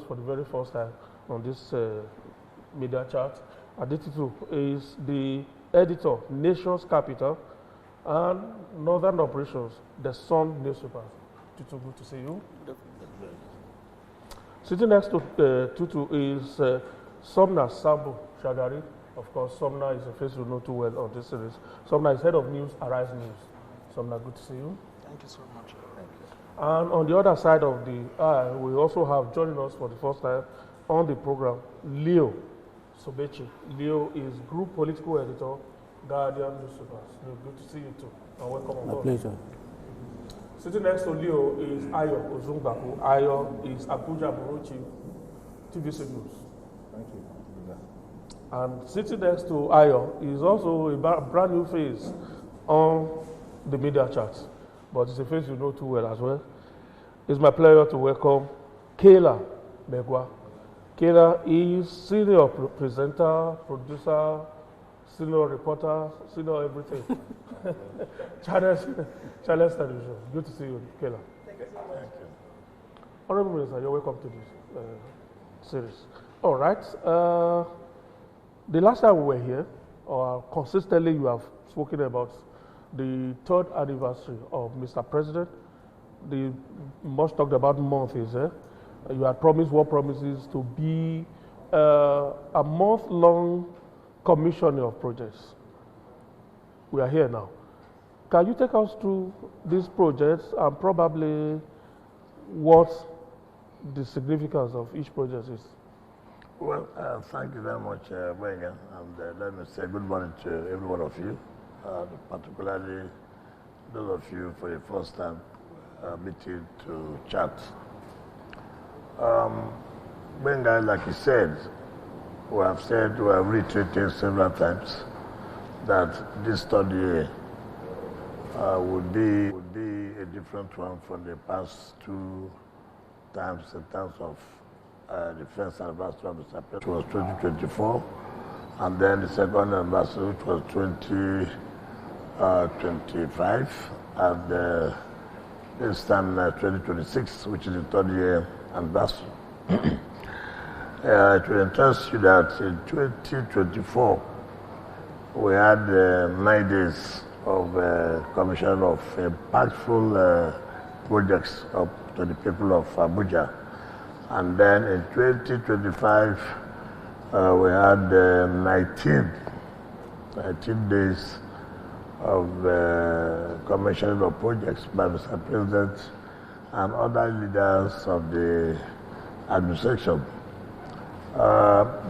For the very first time on this media chart. Adititu is the editor, Nation's Capital and Northern Operations, the Sun newspaper. Tutu, good to see you. Definitely. Sitting next to Tutu is Somna Sabo Shagari. Of course, Somna is a face you know too well on this series. Somna is head of news, Arise News. Somna, good to see you. Thank you so much. Thank you. And on the other side of the aisle, we also have joining us for the first time on the program, Leo Sobechi. Leo is Group Political Editor, Guardian Newspapers. Leo, good to see you too, and welcome on board. My pleasure. Sitting next to Leo is Ayo Ozungbaku. Ayo is Abuja Bureau TVC News. Thank you. And sitting next to Ayo is also a brand new face on the media charts, but it's a face you know too well as well. It's my pleasure to welcome Kayla Megwa. Kayla is senior presenter, producer, senior reporter, senior everything. Channels Television. Good to see you, Kayla. Thank you so much. Thank you. Honorable Minister, you're welcome to this series. All right. The last time we were here, or consistently you have spoken about the 3rd anniversary of Mr. President. The most talked about month is you had promised what promises to be a month-long commissioning of projects. We are here now. Can you take us through these projects and probably what the significance of each project is? Well, thank you very much, Wenga, and let me say good morning to every one of you, particularly those of you for the first time meeting to chat. Wenga, like you said, we have reiterated several times that this study year would be a different one from the past 2 times in terms of the first anniversary of Mr. President, which was 2024, and then the second anniversary, which was 2025, and this time 2026, which is the 3rd year anniversary. It will interest you that in 2024, we had 9 days of commission of impactful projects up to the people of Abuja. And then in 2025, we had 19 days of commissioning of projects by Mr. President and other leaders of the administration.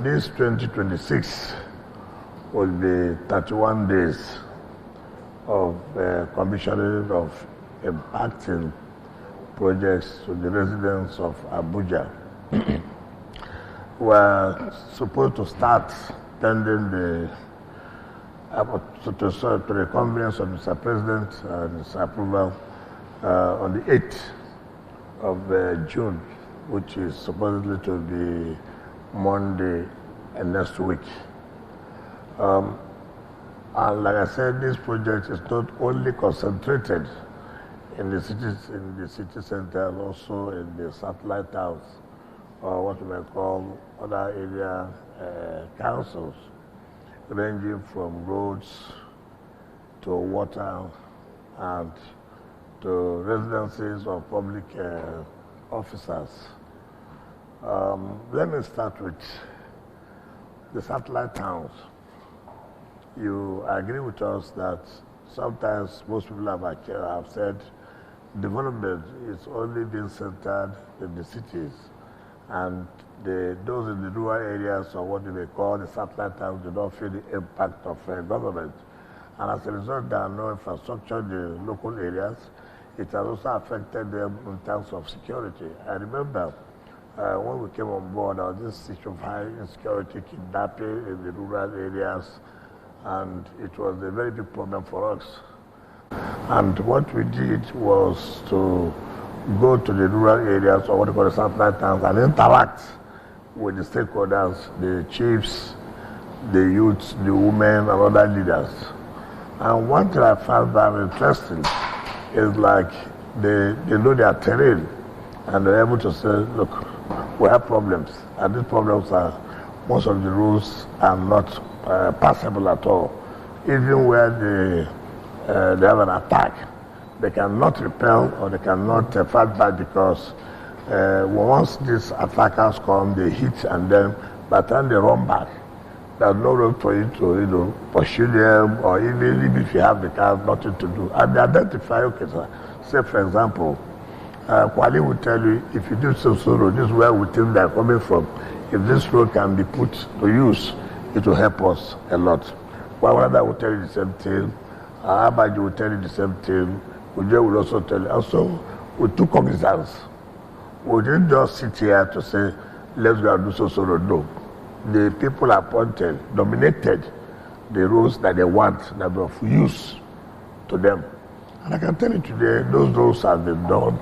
This 2026 will be 31 days of commissioning of impacting projects to the residents of Abuja. We're supposed to start pending the convenience of Mr. President and his approval on the 8th of June, which is supposedly to be Monday next week. And like I said, this project is not only concentrated in the city center, and also in the satellite towns, or what we may call other area councils, ranging from roads to water and to residences of public officers. Let me start with the satellite towns. You agree with us that sometimes most people have said development is only being centered in the cities, and those in the rural areas, or what they may call the satellite towns, do not feel the impact of government. And as a result, there are no infrastructure in the local areas. It has also affected them in terms of security. I remember when we came on board, there was this issue of high insecurity, kidnapping in the rural areas, and it was a very big problem for us. And what we did was to go to the rural areas, or what we call the satellite towns, and interact with the stakeholders, the chiefs, the youths, the women, and other leaders. And one thing I found very interesting is like they know their terrain, and they're able to say, look, we have problems, and these problems are, most of the roads are not passable at all. Even where they have an attack, they cannot repel or they cannot fight back because once these attackers come, they hit, and then by the time they run back, there's no road for you to pursue them, or even if you have the car, nothing to do. And they identify, okay, sir, say for example, Kwali will tell you, if you do so road, this is where we think they're coming from. If this road can be put to use, it will help us a lot. Wawada will tell you the same thing. Abaji will tell you the same thing. Uje will also tell you. Also, we took cognizance. We didn't just sit here to say, let's go and do so road. No. The people appointed, nominated the roads that they want, that be of use to them. And I can tell you today, those roads have been done,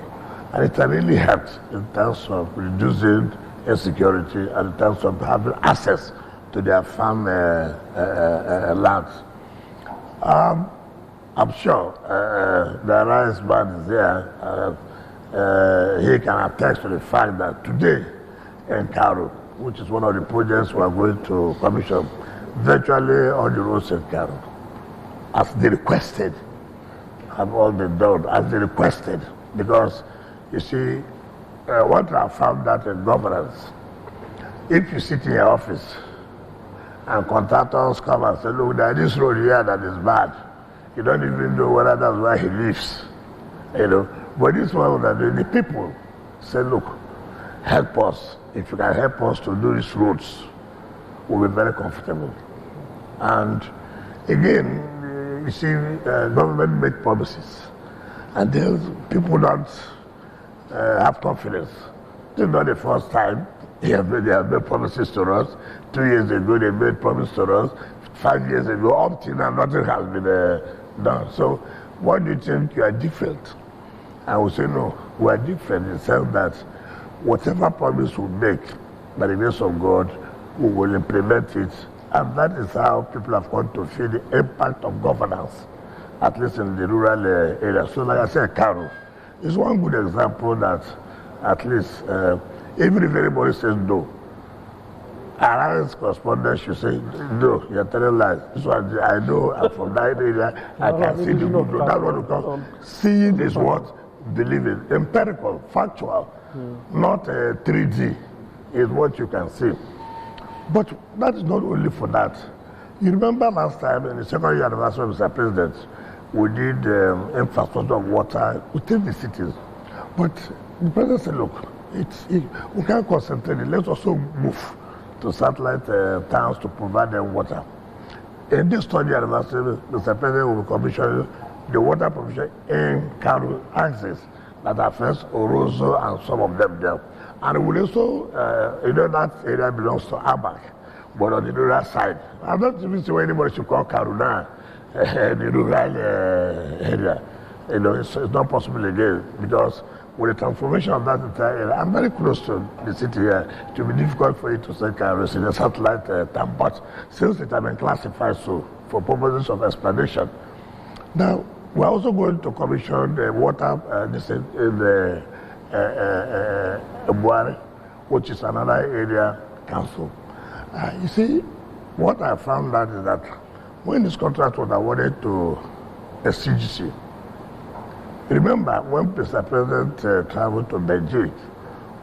and it has really helped in terms of reducing insecurity and in terms of having access to their farm lands. I'm sure the rice man is there. He can attest to the fact that today in Karo, which is one of the projects we are going to commission, virtually all the roads in Karo, as they requested, have all been done as they requested. Because you see, what I found that in governance, if you sit in your office and contractors come and say, look, there's this road here that is bad, you don't even know whether that's where he lives, you know. But this one, the people say, look, help us. If you can help us to do these roads, we'll be very comfortable. And again, you see, government make promises, and then people don't have confidence. This is not the first time they have made promises to us. 2 years ago, they made promises to us. 5 years ago, up till now, nothing has been done. So, what do you think? You are different? I would say no. We are different in the sense that whatever promise we make, by the grace of God, we will implement it. And that is how people have come to feel the impact of governance, at least in the rural area. So like I said, Karo is one good example that at least, even if anybody says no, our correspondent should say, no, you're telling lies. This one, I know, I'm from that area, I can see the good road. That's what we call seeing is what believing. Empirical, factual, not 3D is what you can see. But that is not only for that. You remember last time in the second year anniversary of Mr. President, we did infrastructure of water within the cities. But the president said, look, we can't concentrate it. Let's also move to satellite towns to provide them water. In this third year anniversary, Mr. President will commission the water provision in Karo axis that affects Orozo and some of them there. And we also, that area belongs to Abak, but on the rural side. I don't even see why anybody should call Karuna the rural area. It's not possible again, because with the transformation of that entire area, I'm very close to the city here. It will be difficult for you to say Karo in a satellite town, but since it has been classified so, for purposes of explanation. Now, we're also going to commission the water in the Abuja, which is another area council. You see, what I found out is that when this contract was awarded to a CGC, remember when Mr. President traveled to Beijing,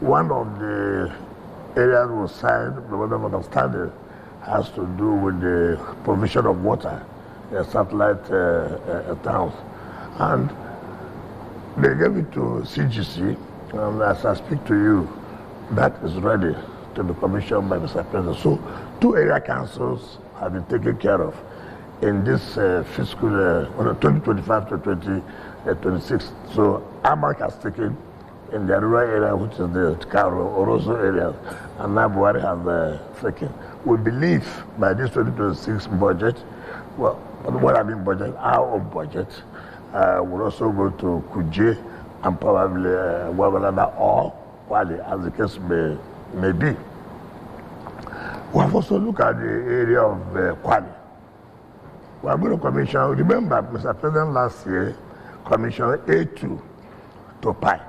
one of the areas was signed, the one of understanding has to do with the provision of water in satellite towns. And they gave it to CGC, and as I speak to you, that is ready to be commissioned by Mr. President. So 2 area councils have been taken care of in this fiscal 2025 to 2026. So AMAC has taken in the rural area, which is the Karo, Orozo area, and now Buhari has taken. We believe by this 2026 budget, well, what I mean budget, our own budget, we'll also go to Kuje and probably Wabalada or Kwali, as the case may be. We have also looked at the area of Kwali. We are going to commission, remember, Mr. President last year commissioned A2 to Pi.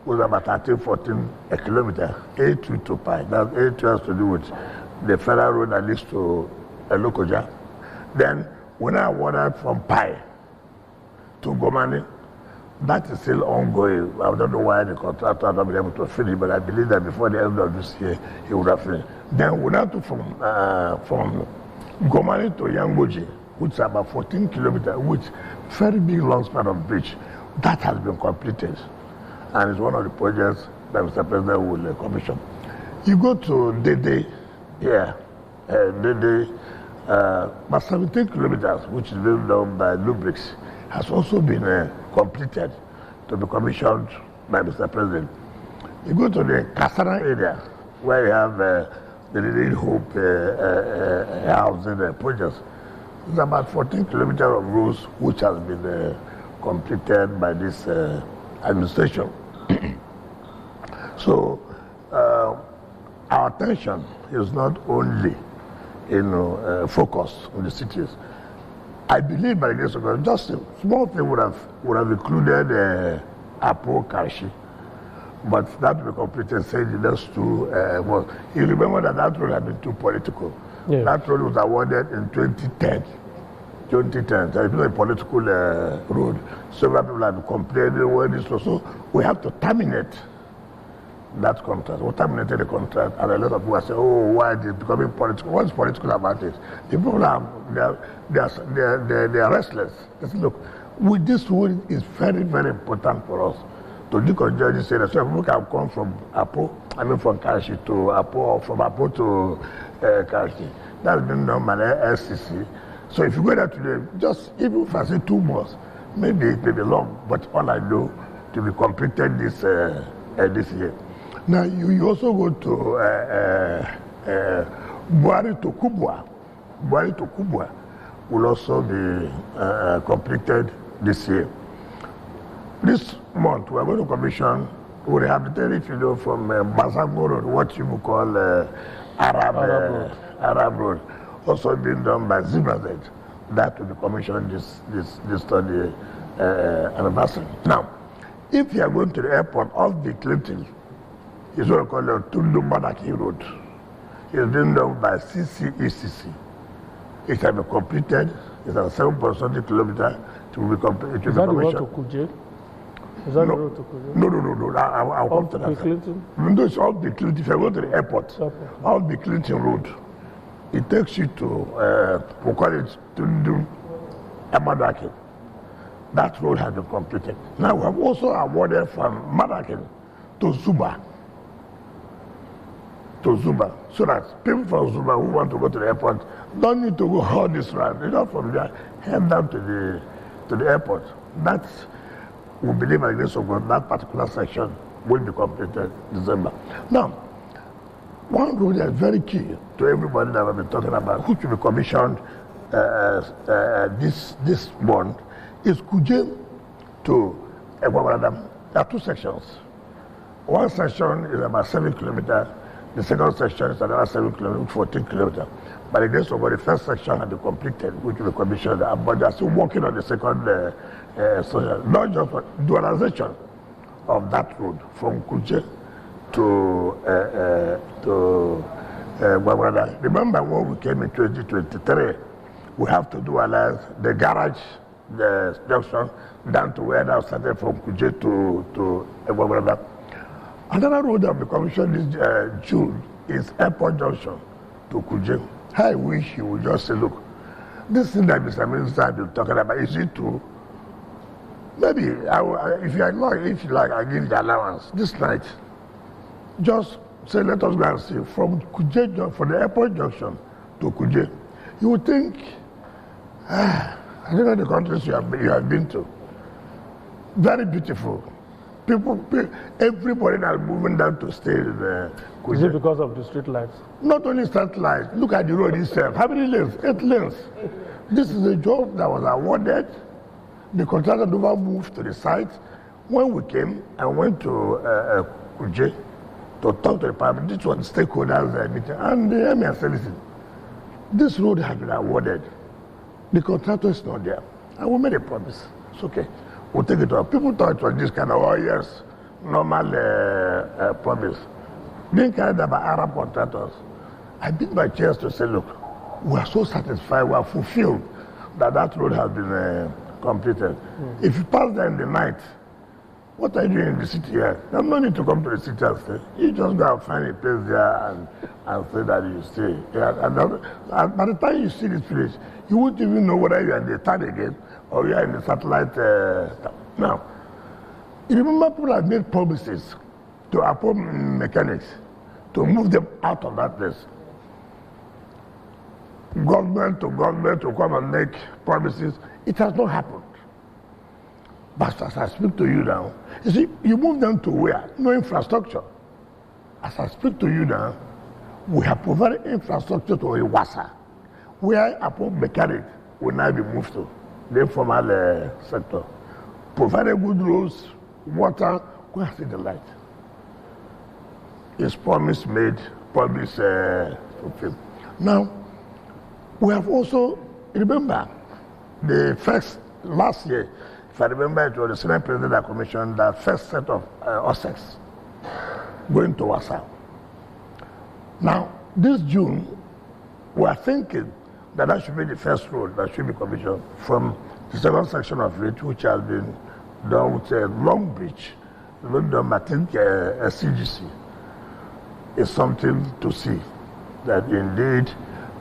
was about 13, 14 a kilometer, A2 to Pi. That A2 has to do with the federal road that leads to Lokoja. Then when I awarded from Pi to Gomani, that is still ongoing. I don't know why the contractor has not been able to finish, but I believe that before the end of this year, he would have finished. Then we now took from Gomani to Yangoji, which is about 14 kilometers, which very big long span of bridge. That has been completed. And it's one of the projects that Mr. President will commission. You go to Dede, Dede, about 17 kilometers, which is being done by Lubrix, has also been completed to be commissioned by Mr. President. You go to the Kasara area, where you have the Real Hope housing projects. It's about 14 kilometers of roads which has been completed by this administration. So our attention is not only focused on the cities. I believe by the grace of God, just a small thing would have included Apo Kashi, but that will be completed, say the next 2 months. You remember that road had been too political. Yeah. That road was awarded in 2010. 2010, so it's not a political road. Several people have complained about this, so we have to terminate that contract. We terminated the contract, and a lot of people say, "Oh, why is it becoming political? What's political about it?" The people they're restless. They say, "Look, with this road is very, very important for us to decongest this area, so people can come from from Kashi to Apo, or from Apo to Kashi." That's been done by the SCC. So if you go there today, just even if I say 2 months, maybe it may be long, but all I know to be completed this year. Now you also go to Buhari to Kubwa. Buhari to Kubwa will also be completed this year. This month we are going to commission, we rehabilitate, from Basango Road, what you would call Arab Road. Also being done by Zimrazed. That will be commissioned this study anniversary. Now, if you are going to the airport off the Clinton, it's what we call the Tundu Madaki Road. It's being done by CCECC. It can be completed. It's at 7.70 kilometers. It will be completed. Is that the road to Kuje? Is that the road to Kuje? No. I'll come to that. Clinton? No, it's off the Clinton. If you go to the airport, off the Clinton Road, it takes you to, we call it Tundu Madaki. That road has been completed. Now we have also awarded from Madakin to Zuba. So that people from Zuba who want to go to the airport don't need to go all this round. They don't from there, head down to the airport. That's, we believe by the grace of God, that particular section will be completed December. Now, one road that is very key to everybody that I've been talking about, which will be commissioned this month, is Kuje to Egwabradam. There are 2 sections. One section is about 7 kilometers. The second section is another 7 kilometers, 14 kilometers. By the grace of God, the first section has been completed, which will be commissioned, but they are still working on the second section. Not just dualization of that road from Kuje to Gwagwada. Remember when we came in 2023, we have to dualize the garage, the junction, down to where that started from Kuje to Gwagwada. Another road that will be commissioned this June is Airport Junction to Kuje. I wish you would just say, look, this thing that Mr. Minister has been talking about, is it true? Maybe, if you like, I give the allowance this night. Just say, let us go and see from Kuje, from the airport junction to Kuje. You would think, I don't know the countries you have been to. Very beautiful. Everybody that's moving down to stay in Kuje. Is it because of the street lights? Not only street lights. Look at the road itself. How many lanes? 8 lanes. This is a job that was awarded. The contractor never moved to the site. When we came and went to Kuje, to talk to the public, this was the stakeholders meeting, and the emir said, listen, this road has been awarded. The contractor is not there. And we made a promise. It's okay. We'll take it off. People thought it was this kind of, oh yes, normal promise, being carried out by Arab contractors, I beat my chest to say, look, we are so satisfied, we are fulfilled that that road has been completed. If you pass there in the night, what are you doing in the city here? There's no need to come to the city and stay. You just go and find a place there and say that you stay. Yeah, and by the time you see this place, you won't even know whether you're in the town again or you're in the satellite town. Now, you remember people have made promises to appoint mechanics to move them out of that place. Government to come and make promises. It has not happened. But as I speak to you now, you see, you move them to where? No infrastructure. As I speak to you now, we have provided infrastructure to Iwasa, where Apple mechanic will now be moved to, the informal sector. Provided good roads, water, go and see the light. It's promise made, promise fulfilled. Now, we have also, remember, the first, last year, if I remember, it was the Senate President that commissioned the first set of OSEX going to Wasa. Now, this June, we are thinking that that should be the first road that should be commissioned from the second section of it, which has been done with a long bridge, done, I think, a CGC. Is something to see that indeed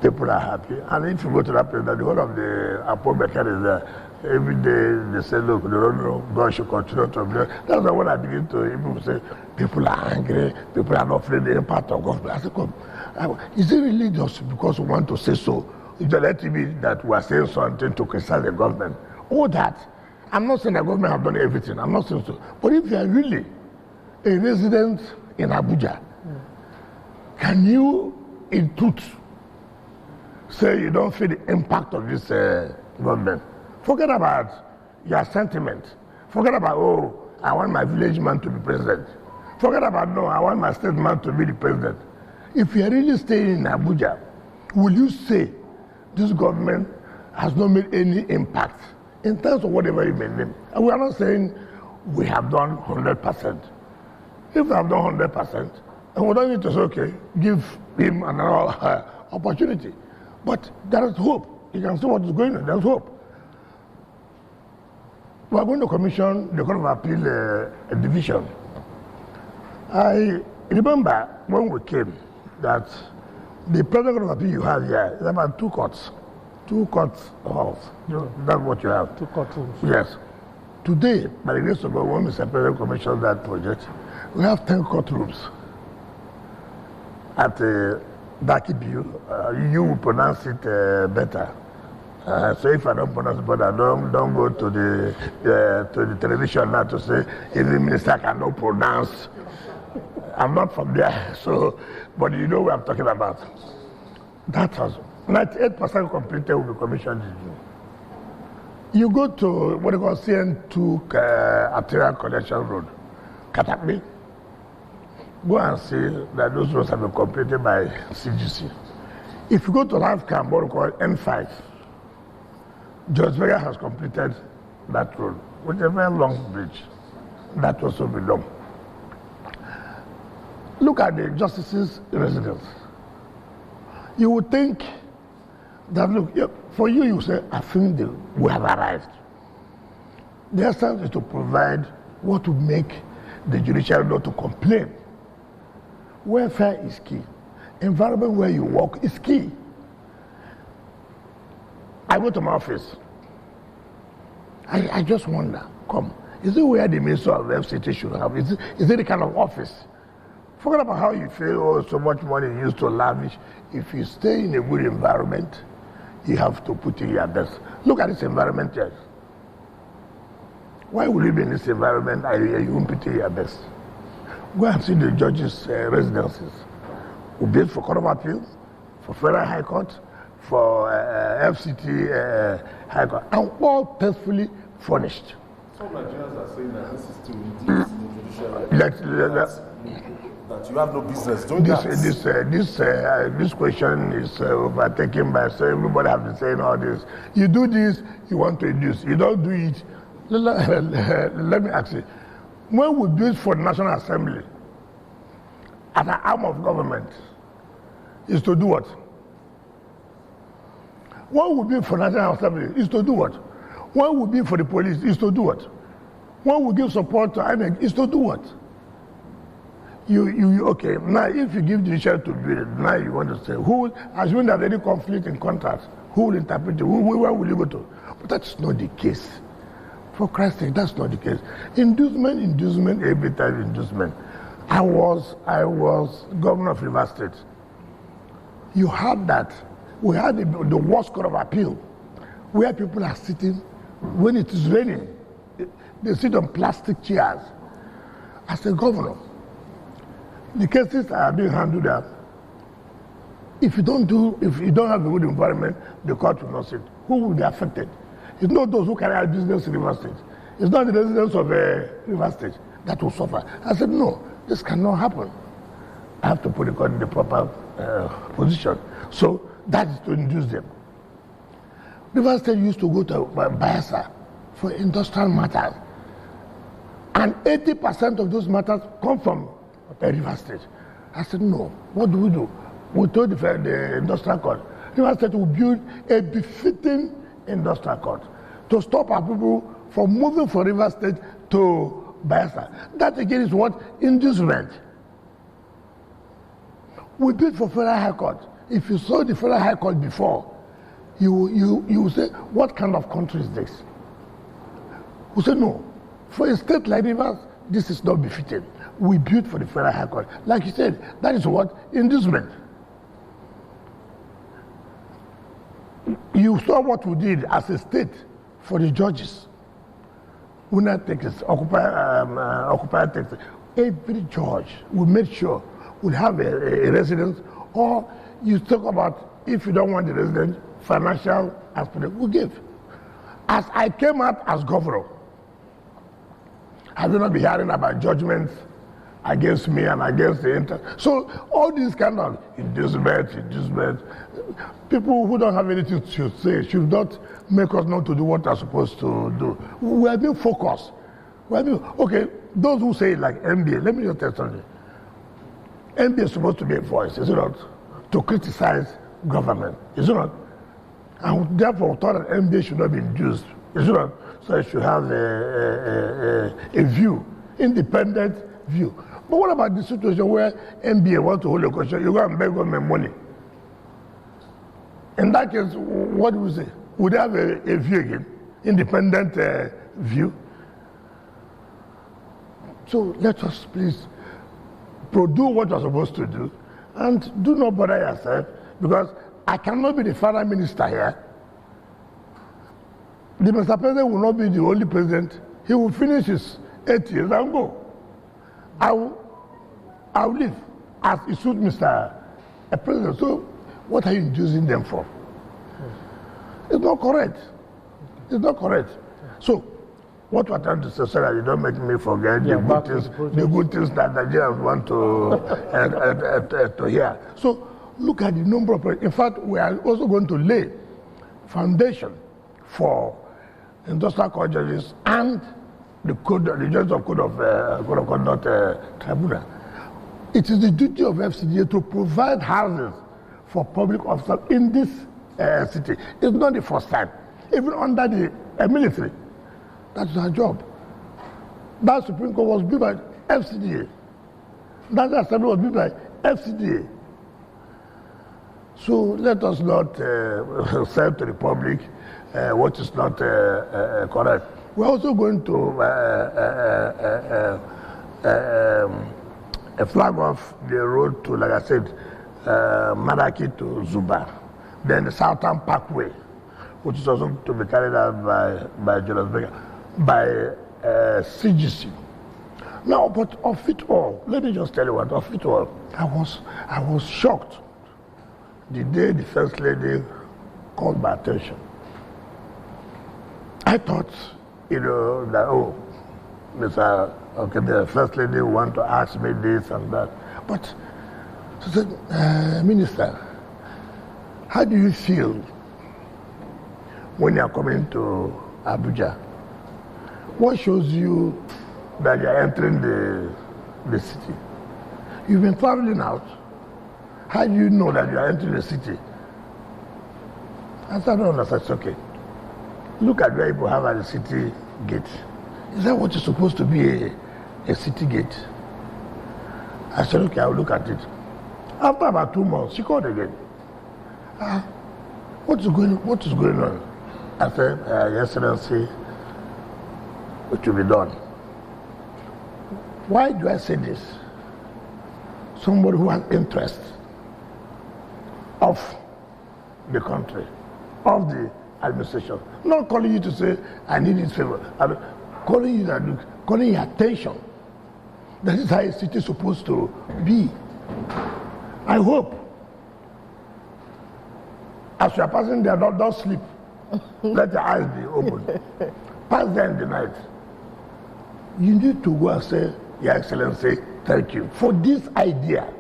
people are happy. And if you go to that place, that the whole of the Apple mechanic is there. Every day they say, look, they don't know, God should continue to be there. That's why when I begin to people say, people are angry, people are not feeling the impact of God. I say, come, is it really just because we want to say so? It's let it be that we are saying something to criticize the government. All that. I'm not saying the government have done everything. I'm not saying so. But if you are really a resident in Abuja, can you, in truth, say you don't feel the impact of this government? Forget about your sentiment. Forget about, oh, I want my village man to be president. Forget about, no, I want my state man to be the president. If you're really staying in Abuja, will you say this government has not made any impact in terms of whatever you may name? And we are not saying we have done 100%. If we have done 100%, and we don't need to say, okay, give him another opportunity. But there is hope. You can see what is going on. There's hope. We are going to commission the Court of Appeal a division. I remember when we came that the present Court of Appeal you have here is about 2 courts. 2 courts halls. Yeah. That's what you have. 2 courtrooms. Yes. Today, by the grace of God, when Mr. President commissioned that project, we have 10 courtrooms. At Dakibu, you will pronounce it better. So if I don't pronounce it better, don't go to the television now to say every minister cannot pronounce. I'm not from there, so but you know what I'm talking about. That was 98% completed will be commissioned in June. You go to what they call CN2 Arterial Connection Road, Katakbi. Go and see that those roads have been completed by CGC. If you go to Life Camp, what we call N5, George Vega has completed that road with a very long bridge. That also be long. Look at the justices' residence. You would think that, look, for you, you say, I think we have arrived. The essence is to provide what would make the judiciary not to complain. Welfare is key. Environment where you work is key. I go to my office. I just wonder, come, is it where the Minister of FCT should have? Is it the kind of office? Forget about how you feel, oh, so much money used to lavish. If you stay in a good environment, you have to put in your best. Look at this environment here. Why would you be in this environment and you won't put in your best? Go and see the judges' residences. We built for Court of Appeal, for Federal High Court, for FCT High Court, and all peacefully furnished. Some Nigerians are saying that this is to reduce the judicial that you have no business doing this question is overtaken by, so everybody has been saying all this. You do this, you want to reduce. You don't do it. Let me ask you, when we built for the National Assembly, as an arm of government, is to do what? When we build for National Assembly is to do what? When we build for the police is to do what? When we give support to INEC is to do what? Okay, now if you give the judiciary to build, now you want to say, who, assuming that any conflict in contracts, who will interpret it? Where will you go to? But that's not the case. For Christ's sake, that's not the case. Inducement, every time inducement. I was governor of Rivers State. You had that. We had the worst court of appeal, where people are sitting, when it is raining, they sit on plastic chairs. As a governor, the cases are being handled there. If you don't have a good environment, the court will not sit. Who will be affected? It's not those who carry out business in Rivers State. It's not the residents of Rivers State that will suffer. I said, no, this cannot happen. I have to put the court in the proper position. So that is to induce them. Rivers State used to go to Bayelsa for industrial matters. And 80% of those matters come from Rivers State. I said, no, what do? We told the industrial court, Rivers State will build a befitting industrial court to stop our people from moving from Rivers State to Bayelsa. That again is what? Inducement. We bid for Federal High Court. If you saw the Federal High Court before, you will say, what kind of country is this? We say, no. For a state like Rivers, this is not befitting. We bid for the Federal High Court. Like you said, that is what? Inducement. You saw what we did as a state for the judges. We not take this, occupy takes it. Every judge, we made sure would have a residence, or you talk about, if you don't want the residence, financial aspect, we give. As I came out as governor, I will not be hearing about judgments against me and against the interest. So all these kind of inducement, people who don't have anything to say should not make us not to do what we're supposed to do. We are being focused. Okay, those who say like MBA, let me just tell something. MBA is supposed to be a voice, is it not? To criticize government, is it not? And therefore, thought that MBA should not be induced, is it not? So it should have a view, independent view. But what about the situation where MBA wants to hold a question, you go and beg government money? In that case, what do we say? Would they have a view again? Independent view? So let us please do what we're supposed to do and do not bother yourself, because I cannot be the final minister here. The Mr. President will not be the only president. He will finish his 8 years and go. I will live as it suits Mr. President. So what are you inducing them for? It's not correct. It's not correct. So what we're trying to say, so that you don't make me forget the good things that Nigerians want to hear. So look at the number of, in fact, we are also going to lay foundation for industrial court judges and the judges of Code of Conduct Tribunal. It is the duty of FCDA to provide houses for public officers in this city. It's not the first time. Even under the military, that's our job. That Supreme Court was built by FCDA. That Assembly was built by FCDA. So let us not sell to the public what is not correct. We're also going to flag off the road to, like I said, Madaki to Zuba. Then the Southern Parkway, which is also to be carried out by Julius Berger, by CGC. Now, but of it all, let me just tell you what, of it all, I was shocked the day the First Lady called my attention. I thought, that, the First Lady want to ask me this and that. But she said, Minister, how do you feel when you are coming to Abuja? What shows you that you're entering the city. You've been traveling out. How do you know that you're entering the city? I said, I don't understand. It's okay. Look at where people have at the city gate. Is that what is supposed to be a city gate? I said, okay, I'll look at it. After about 2 months, she called again. What is going on? I said, Your Excellency, it will be done. Why do I say this? Somebody who has interest of the country, of the administration. Not calling you to say, I need this favor. I'm calling you that, calling your attention. That is how a city is supposed to be. I hope, as you are passing there, don't sleep. Let your eyes be open. Pass there in the night. You need to go and say, Your Excellency, thank you for this idea.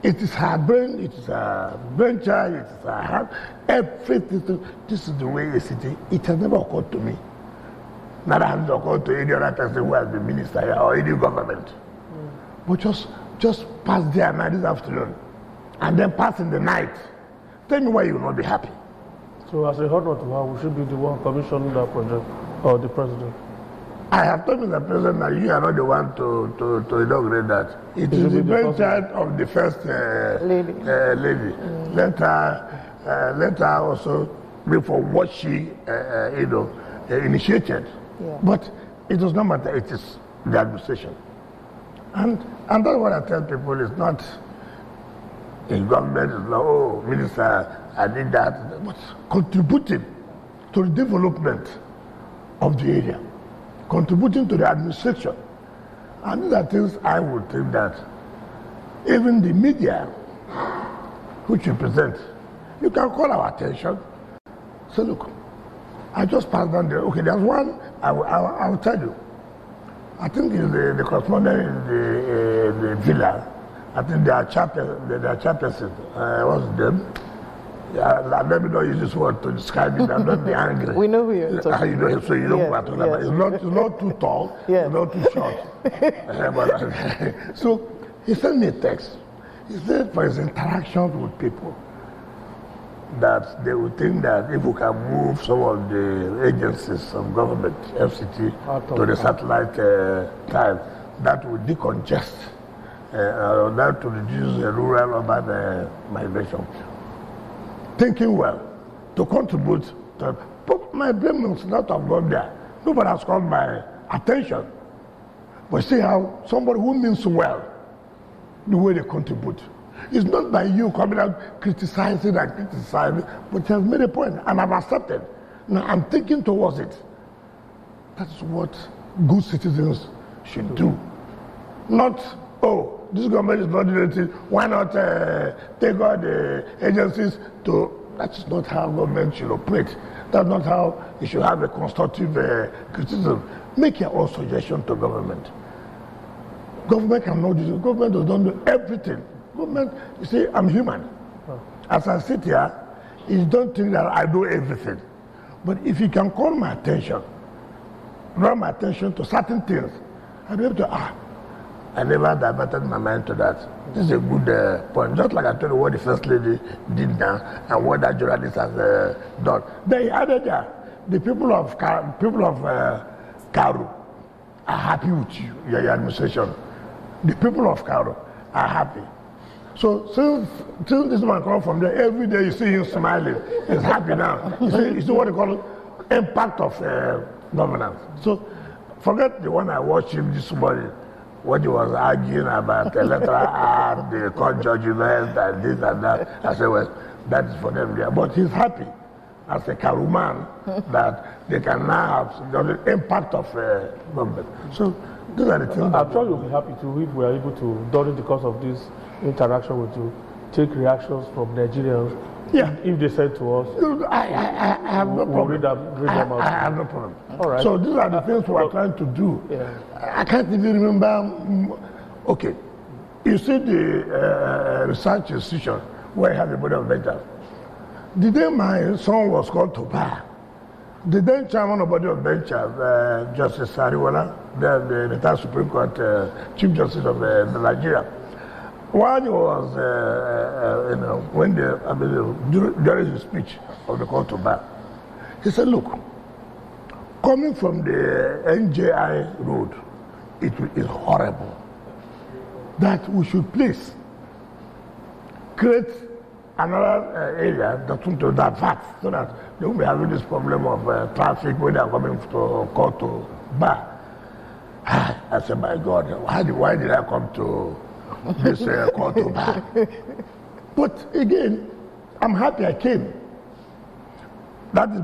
It is her brain, it is her brainchild, it is her heart, everything. This is the way a city, it has never occurred to me. Neither has it occurred to any other person who has been minister here or any government. But just pass there now this afternoon and then pass in the night. Tell me why you will not be happy. So as a honor to her, we should be the one commissioning that project, or the president. I have told the president that you are not the one to inaugurate that. It is the brainchild of the first lady. Let her also bring for what she initiated. Yeah. But it does not matter. It is the administration, and that's what I tell people. It's not in government. It's not, oh, minister, I did that. But contributing to the development of the area, contributing to the administration. And these are things I would think that even the media, which you present, you can call our attention. So look, I just passed down there. Okay, there's one, I will tell you. I think it's the correspondent in the villa. I think they are chairperson. What's them? Yeah, let me not use this word to describe it. I'm not be angry. We know who you're talking you know, so you know what I'm talking about. It's not too tall, it's not too short. So he sent me a text. He said for his interactions with people, that they would think that if we can move some of the agencies of government, FCT, to the satellite time, that would decongest, that would reduce the rural-urban migration. Thinking well, to contribute to, but my brain must not have gone there. Nobody has called my attention. But see how somebody who means well, the way they contribute. It's not by you coming out criticizing, but you have made a point, and I've accepted. Now I'm thinking towards it. That's what good citizens should do. Not, oh, this government is not doing anything, why not take all the agencies to... That's not how government should operate. That's not how you should have a constructive criticism. Make your own suggestion to government. Government cannot do this. Government does not do everything. Government, you see, I'm human. As I sit here, you don't think that I do everything. But if you can call my attention, draw my attention to certain things, I'll be able to, I never diverted my mind to that. This is a good point. Just like I told you what the First Lady did now and what that journalist has done. They added the people of Karu are happy with you, your administration. The people of Karu are happy. So since this man comes from there, every day you see him smiling. He's happy now. You see what they call impact of governance. So forget the one I watched him this morning, what he was arguing about electoral act, the court judgment, and this and that. I said, well, that is for them there. But he's happy as a Karu man that they can now have the impact of government. So these are the things. I'm sure you'll be happy to if we are able to, during the course of this interaction with you, take reactions from Nigerians. Yeah. If they said to us, I have no problem. Read them out. I have no problem. All right. So these are the things we are trying to do. Yeah. I can't even remember. Okay, you see the research institution where I have a body of veterans. The day my son was called to bar, The then chairman of body of bench, Justice Sariwala, then the retired Supreme Court Chief Justice of Nigeria, while he was, when during his speech of the court to bar, he said, look, coming from the NJI road, it is horrible that we should please create another area that to divert so that they won't be having this problem of traffic when they are coming to court to bar. I said, my God, why did I come to this court to bar? But again, I'm happy I came. That is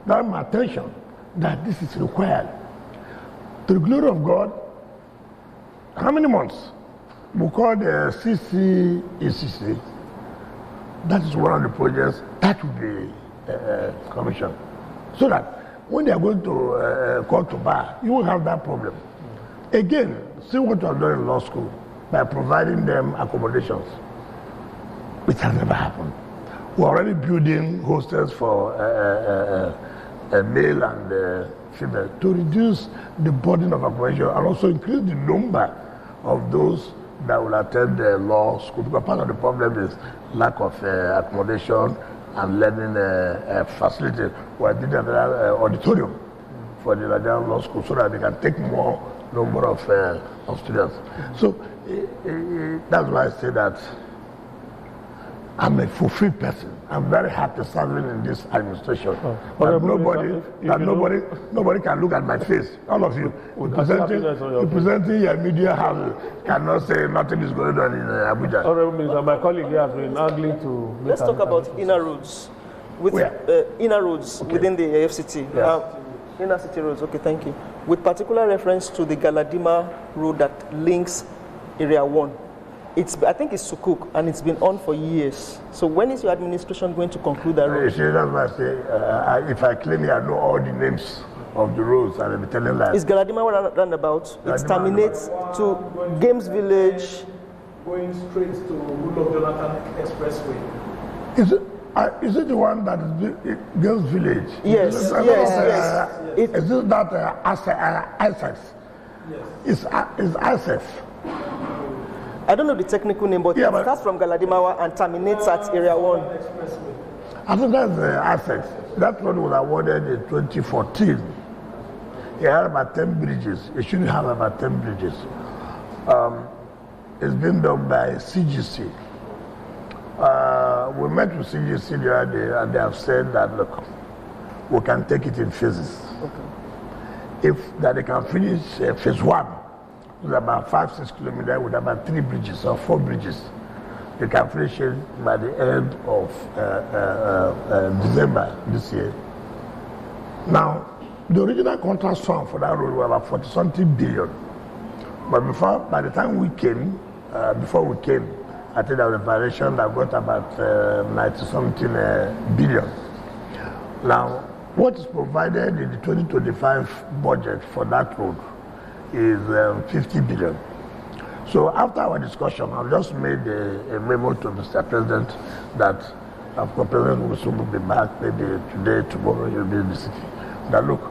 my attention that this is required. To the glory of God, how many months? We call the CCECC. That is one of the projects that will be commissioned. So that when they are going to court to bar, you won't have that problem. Again, see what you have done in law school by providing them accommodations. It has never happened. We're already building hostels for male and female to reduce the burden of accommodation and also increase the number of those that will attend the law school. Because part of the problem is lack of accommodation and learning facilities. We did an auditorium for the Nigerian law school so that they can take more number of students. So that's why I say that I'm a fulfilled person. I'm very happy serving in this administration. Nobody can look at my face. All of you, representing your media house, cannot say nothing is going on in Abuja. Honorable Minister, my colleague here has been angling to. Let's talk about inner roads. Inner roads within the FCT. Yes. Inner city roads. Okay, thank you. With particular reference to the Galadima road that links Area 1. I think it's Sukuk, and it's been on for years. So when is your administration going to conclude that road? That's why I say, if I claim I know all the names of the roads, I'll be telling lies. Is Galadima roundabout? It terminates to Games Village. Going straight to Goodluck Jonathan Expressway. Is it the one that is Girls Village? Yes, yes. Is it that Essex? Yes. It's Essex. I don't know the technical name, but it starts from Galadimawa and terminates at Area 1. I think that's Essex. That one was awarded in 2014. It had about 10 bridges. It shouldn't have about 10 bridges. It's been done by CGC. We met with CGC the other day, and they have said that, look, we can take it in phases. Okay. If that they can finish phase 1, with about 5-6 kilometers, with about 3 bridges or 4 bridges, they can finish it by the end of December this year. Now, the original contract sum for that road was about 40-something billion. But by the time we came, before we came, I think there was a variation that got about 90-something billion. Now, what is provided in the 2025 budget for that road is 50 billion. So after our discussion, I've just made a memo to Mr. President that our President will soon be back, maybe today, tomorrow, he'll be in the city. That look,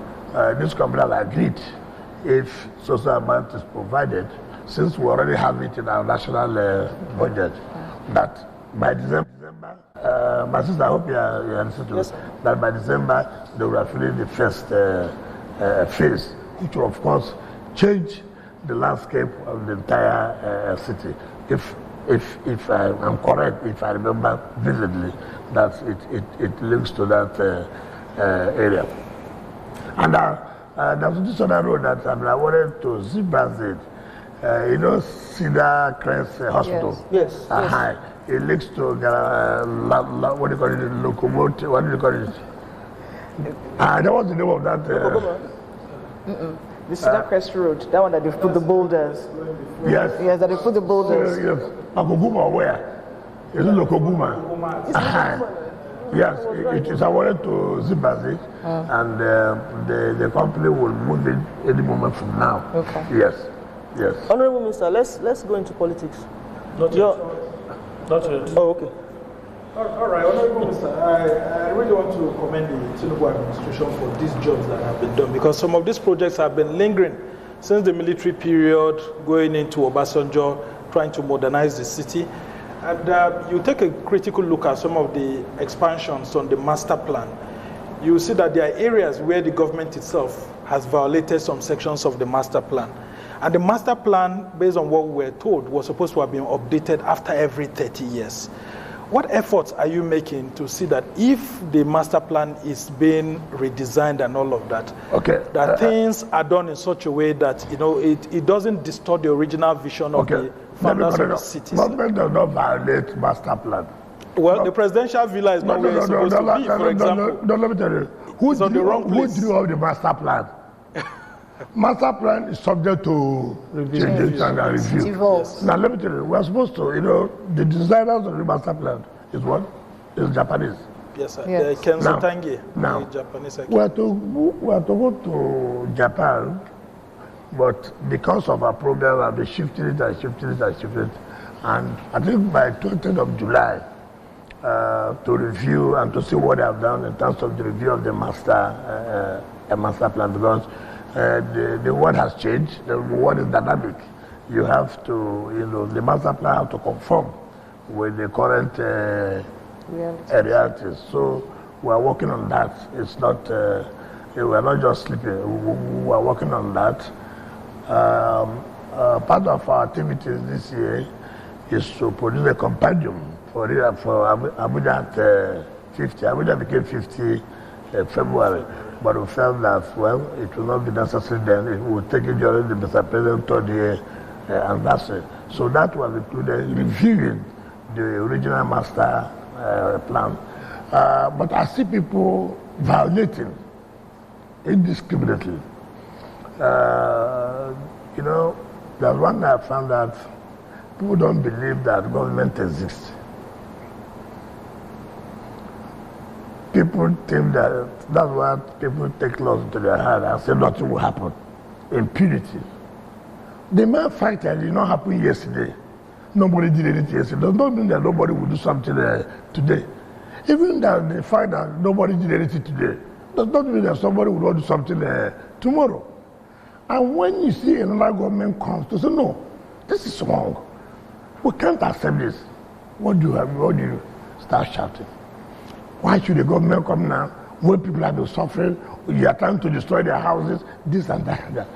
this company has agreed if social amount is provided, since we already have it in our national budget, that by December, my sister, I hope you are listening to this, that by December they will have finished the first phase, which will of course change the landscape of the entire city. If I'm correct, if I remember vividly, that it links to that area. And there's this other road that I'm awarded to Zibrazid. You know, Cedar Crest Hospital. Yes. It links to what do you call it? Locomotive. What do you call it? That was the name of that. The Cedar Crest Road, that one that they put the boulders. Yes. Yes, that they put the boulders. Yes. Akoguma where? Is it Lokoguma? Yes, it is awarded to Zimbabwe, and the company will move it any moment from now. Okay. Yes. Yes. Honorable Minister, let's go into politics. Not yet. Not yet. Oh, okay. All right, Honorable Minister, I really want to commend the Tinubu administration for these jobs that have been done, because some of these projects have been lingering since the military period, going into Obasanjo, trying to modernize the city. And you take a critical look at some of the expansions on the master plan. You see that there are areas where the government itself has violated some sections of the master plan. And the master plan, based on what we were told, was supposed to have been updated after every 30 years. What efforts are you making to see that if the master plan is being redesigned and all of that, that things are done in such a way that it doesn't distort the original vision of the founders of the city? Government does not violate master plan. Well, the presidential villa is not where it's supposed to be, for example. Let me tell you. Who drew up the master plan? Master plan is subject to changes and review. Yes. Now, let me tell you, we're supposed to, the designers of the master plan is what? Is Japanese. Yes, sir. Yes. Kenzo Tange, Now, the Japanese. we are to go to Japan, but because of our program, I'll be shifting it. And I think by 20th of July, to review and to see what they have done in terms of the review of the master plan, because the world has changed. The world is dynamic. You have to, the master plan have to conform with the current realities. So we are working on that. It's not, we are not just sleeping. We are working on that. Part of our activities this year is to produce a compendium for Abuja at 50. Abuja became 50 February. But we felt that, well, it will not be necessary then. It will take it during the Mr. President third year anniversary. So that was included reviewing the original master plan. But I see people violating indiscriminately. There's one I found that people don't believe that government exists. People think that's why people take laws into their hand and say nothing will happen. Impunity. The man fight that did not happen yesterday. Nobody did anything yesterday. Does not mean that nobody will do something today. Even that the fact that nobody did anything today does not mean that somebody will not do something tomorrow. And when you see another government comes to say, no, this is wrong. We can't accept this. What do you start shouting? Why should the government come now when people have been suffering? You are trying to destroy their houses, this and that.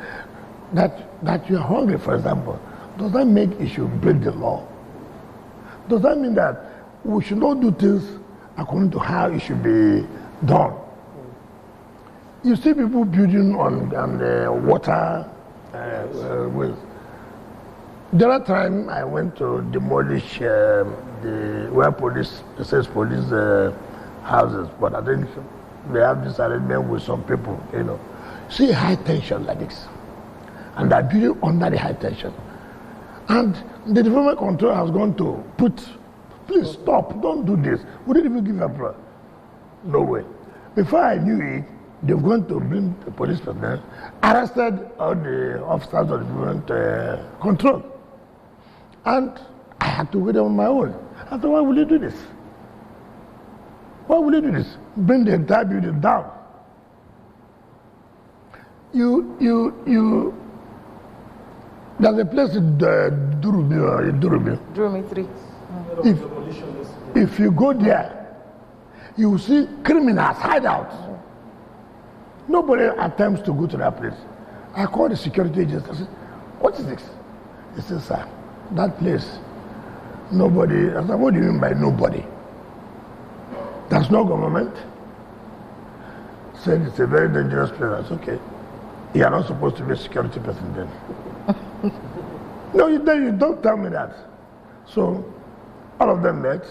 That you are hungry, for example. Does that make it should break the law? Does that mean that we should not do things according to how it should be done? You see people building on the water with. The other time I went to demolish where police houses, but I think they have this arrangement with some people, See high tension like this. And they're building under the high tension. And the development control has gone to please stop, don't do this. We didn't even give up. No way. Before I knew it, they've gone to bring the police personnel, arrested all the officers of the development control. And I had to wait on my own. I thought, why will you do this? Why will you do this? Bring the entire building down. There's a place in Durumi. Durumi 3. If you go there, you will see criminals hide out. Nobody attempts to go to that place. I called the security agents. I said, what is this? He said, sir, that place, nobody. I said, what do you mean by nobody? There's no government. Said it's a very dangerous place. I said, okay. You are not supposed to be a security person then. No, you don't tell me that. So all of them met.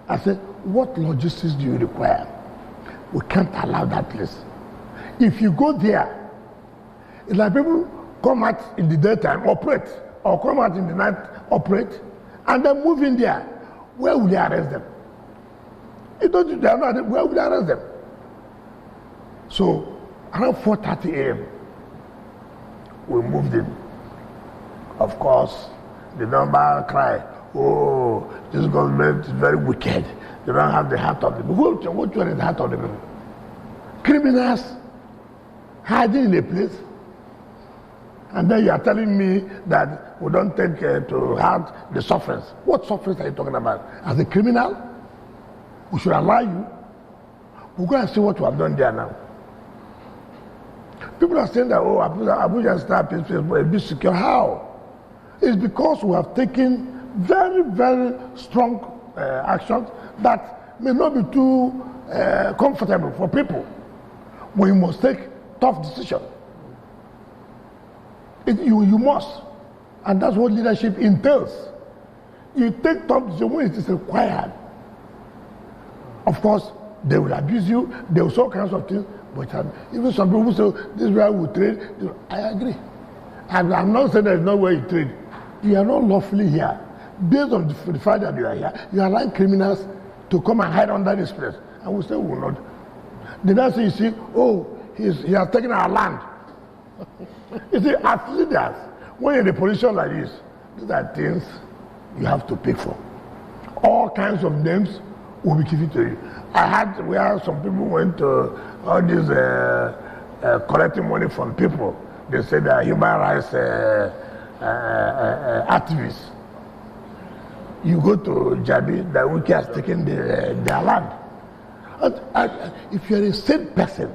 I said, what logistics do you require? We can't allow that place. If you go there, it's like people come out in the daytime, operate, or come out in the night, operate, and then move in there. Where will they arrest them? Where will they arrest them? So around 4:30 a.m., we moved in. Of course, the number cry, oh, this government is very wicked. They don't have the heart of the people. Which one is the heart of the people? Criminals hiding in a place. And then you are telling me that we don't take care to heart the sufferings. What sufferings are you talking about? As a criminal, we should allow you. We'll go and see what we have done there now. People are saying that, oh, Abuja is not peaceful, a bit secure. How? It's because we have taken very, very strong actions that may not be too comfortable for people. We must take tough decisions. You must. And that's what leadership entails. You take tough decisions when it is required. Of course, they will abuse you, they will say all kinds of things, but even some people say, this is where we trade. I agree. I'm not saying there's no way you trade. You are not lawfully here. Based on the fact that you are here, you are allowing criminals to come and hide under this place. And we say we will not. The next thing you see, oh, he has taken our land. You see, as leaders, when you're in a position like this, these are things you have to pay for. All kinds of names will be given to you. I had where some people went to all these collecting money from people. They said they are human rights activists. You go to Jabi, the Wiki has taken their land. If you're a sane person,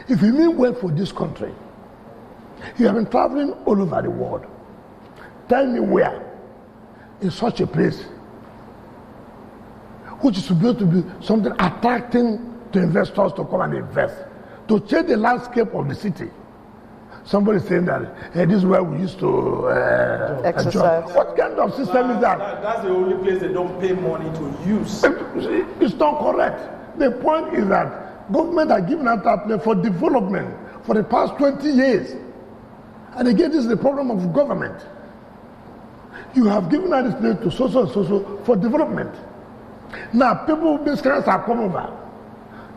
if you mean well for this country, you have been traveling all over the world. Tell me where, in such a place, which is supposed to be something attracting to investors to come and invest, to change the landscape of the city. Somebody saying that, hey, this is where we used to exercise. Enjoy. What kind of system is that? That's the only place they don't pay money to use. It's not correct. The point is that government are giving out that place for development for the past 20 years. And again, this is the problem of government. You have given out this place to so for development. Now, people with business have come over.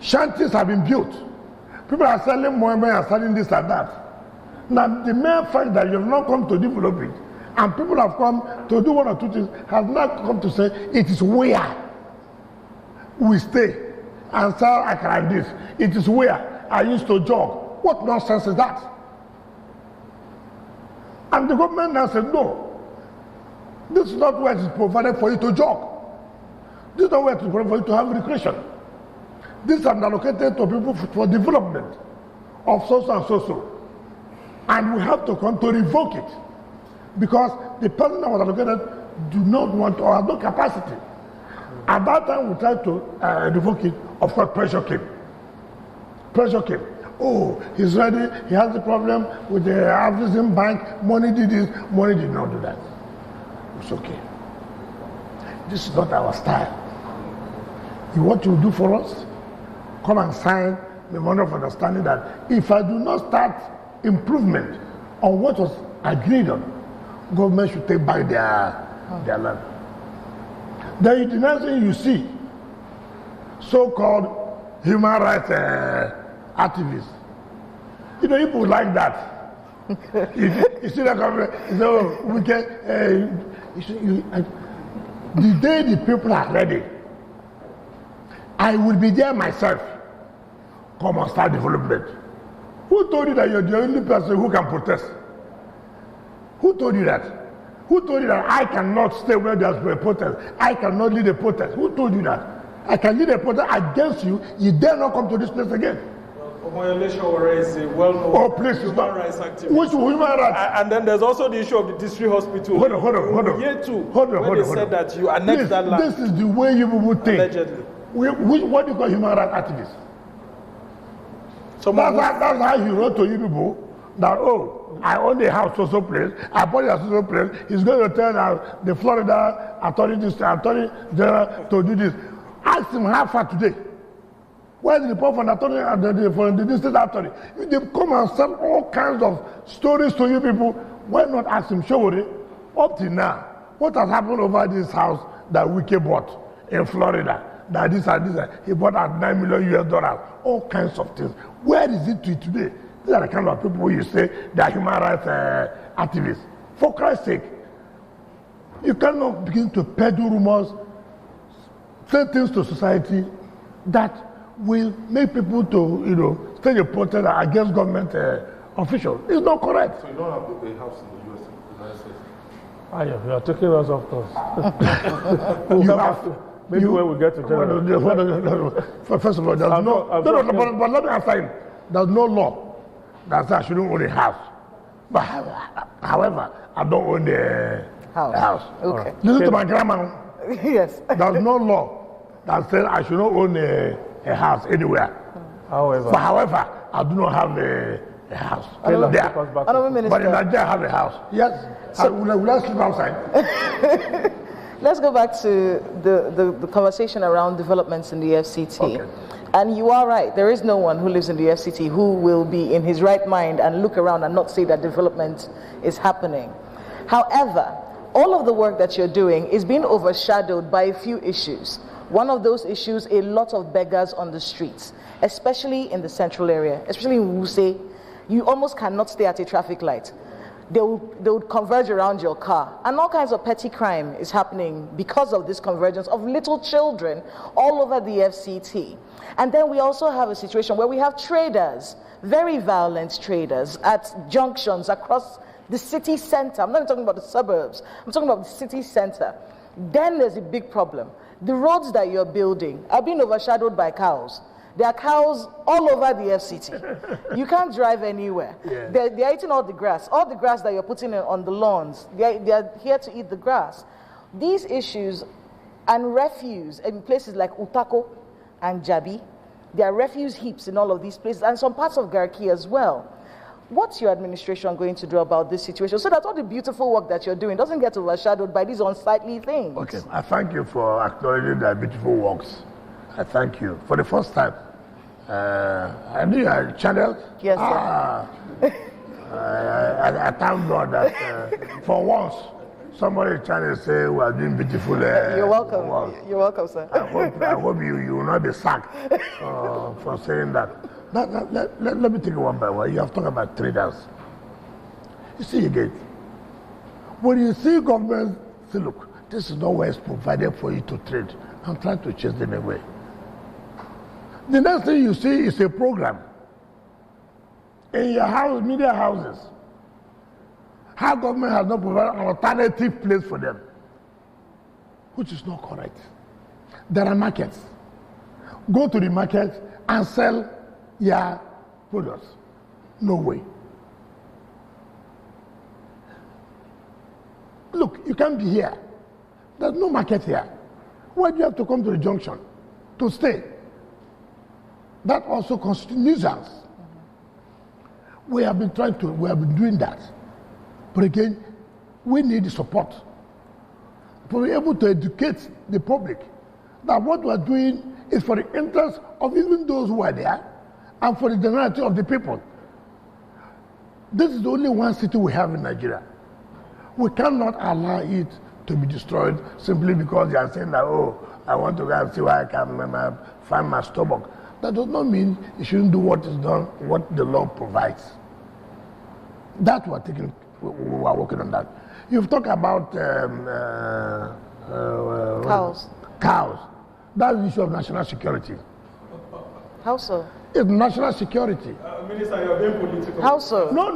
Shanties have been built. People are selling more and more and selling this and that. Now, the mere fact that you have not come to develop it, and people have come to do one or two things, have not come to say it is where we stay and sell akara and this. It is where I used to jog. What nonsense is that? And the government now said, no, this is not where it is provided for you to jog. This is not where it is provided for you to have recreation. This is allocated to people for development of so and so. And we have to come to revoke it because the person that was allocated do not want or has no capacity. At that time, we tried to revoke it. Of course, pressure came. Pressure came. Oh, he's ready. He has the problem with the African bank. Money did this. Money did not do that. It's okay. This is not our style. What you do for us? Come and sign the memorandum of understanding that if I do not start improvement on what was agreed on, government should take back their land. Then you deny saying you see so-called human rights activists. You know, people like that. you see that government, you say, oh, we can, the day the people are ready, I will be there myself. Come and start development. Who told you that you're the only person who can protest? Who told you that? Who told you that I cannot stay where there's a protest? I cannot lead a protest. Who told you that? I can lead a protest against you. You dare not come to this place again. Omoyele is a well-known human rights activist. Which human rights? And then there's also the issue of the district hospital. Hold on. Year 2, when they said that you annexed that land. This is the way you people think. Allegedly. What do you call human rights activists? That's how he wrote to you people that, oh, I own a house so place, I bought a so place, he's going to tell the Florida authorities, attorney general to do this. Ask him how far today. Where's the report from the attorney, from the district attorney? If they come and sell all kinds of stories to you people, why not ask him, Showore, up till now, what has happened over this house that Wike bought in Florida? That this and this, he bought at $9 million US, all kinds of things. Where is it to today? These are the kind of people you say they are human rights activists. For Christ's sake, You cannot begin to peddle rumors, say things to society that will make people to, stage a protest against government officials. It's not correct. So you don't have a house in the US, United States? You are taking us off course. You have. Maybe when we get to general. No. First of all, there's but let me answer him. There's no law that says I shouldn't own a house. But however, I don't own a house. Okay. Listen to my grandma. Yes. There's no law that says I should not own a house anywhere. However, I do not have a house. Honourable Minister. But in Nigeria, I have a house. Yes. So, will I sleep outside? Let's go back to the conversation around developments in the FCT. Okay. And you are right, there is no one who lives in the FCT who will be in his right mind and look around and not say that development is happening. However, all of the work that you're doing is being overshadowed by a few issues. One of those issues, a lot of beggars on the streets, especially in the central area, especially in Wuse. You almost cannot stay at a traffic light. They would converge around your car, and all kinds of petty crime is happening because of this convergence of little children all over the FCT. And then we also have a situation where we have traders, very violent traders at junctions across the city center. I'm not even talking about the suburbs, I'm talking about the city center. Then there's a big problem. The roads that you're building are being overshadowed by cows. There are cows all over the FCT. You can't drive anywhere. Yeah. They're eating all the grass that you're putting on the lawns. They're here to eat the grass. These issues and refuse in places like Utako and Jabi, there are refuse heaps in all of these places and some parts of Garki as well. What's your administration going to do about this situation so that all the beautiful work that you're doing doesn't get overshadowed by these unsightly things? Okay, I thank you for acknowledging the beautiful works. I thank you. For the first time, I knew you had channeled. Yes, sir. I thank God that for once, somebody is trying to say we are doing beautiful You're welcome. work. You're welcome, sir. I hope you will not be sacked for saying that. Let me take it one by one. You have talked about traders. You see again, when you see government say, look, this is not where it's provided for you to trade, I'm trying to chase them away. The next thing you see is a program in your house, media houses. How government has not provided an alternative place for them, which is not correct. There are markets. Go to the market and sell your products. No way. Look, you can't be here. There's no market here. Why do you have to come to the junction to stay? That also constitutes nuisance. We have been doing that. But again, we need the support to be able to educate the public that what we are doing is for the interest of even those who are there and for the generality of the people. This is the only one city we have in Nigeria. We cannot allow it to be destroyed simply because they are saying that, oh, I want to go and see where I can find my stomach. That does not mean you shouldn't do what is done, what the law provides. That we are working on that. You've talked about cows. Cows. That's the issue of national security. How so? It's national security. Minister, you're being political. How so? No.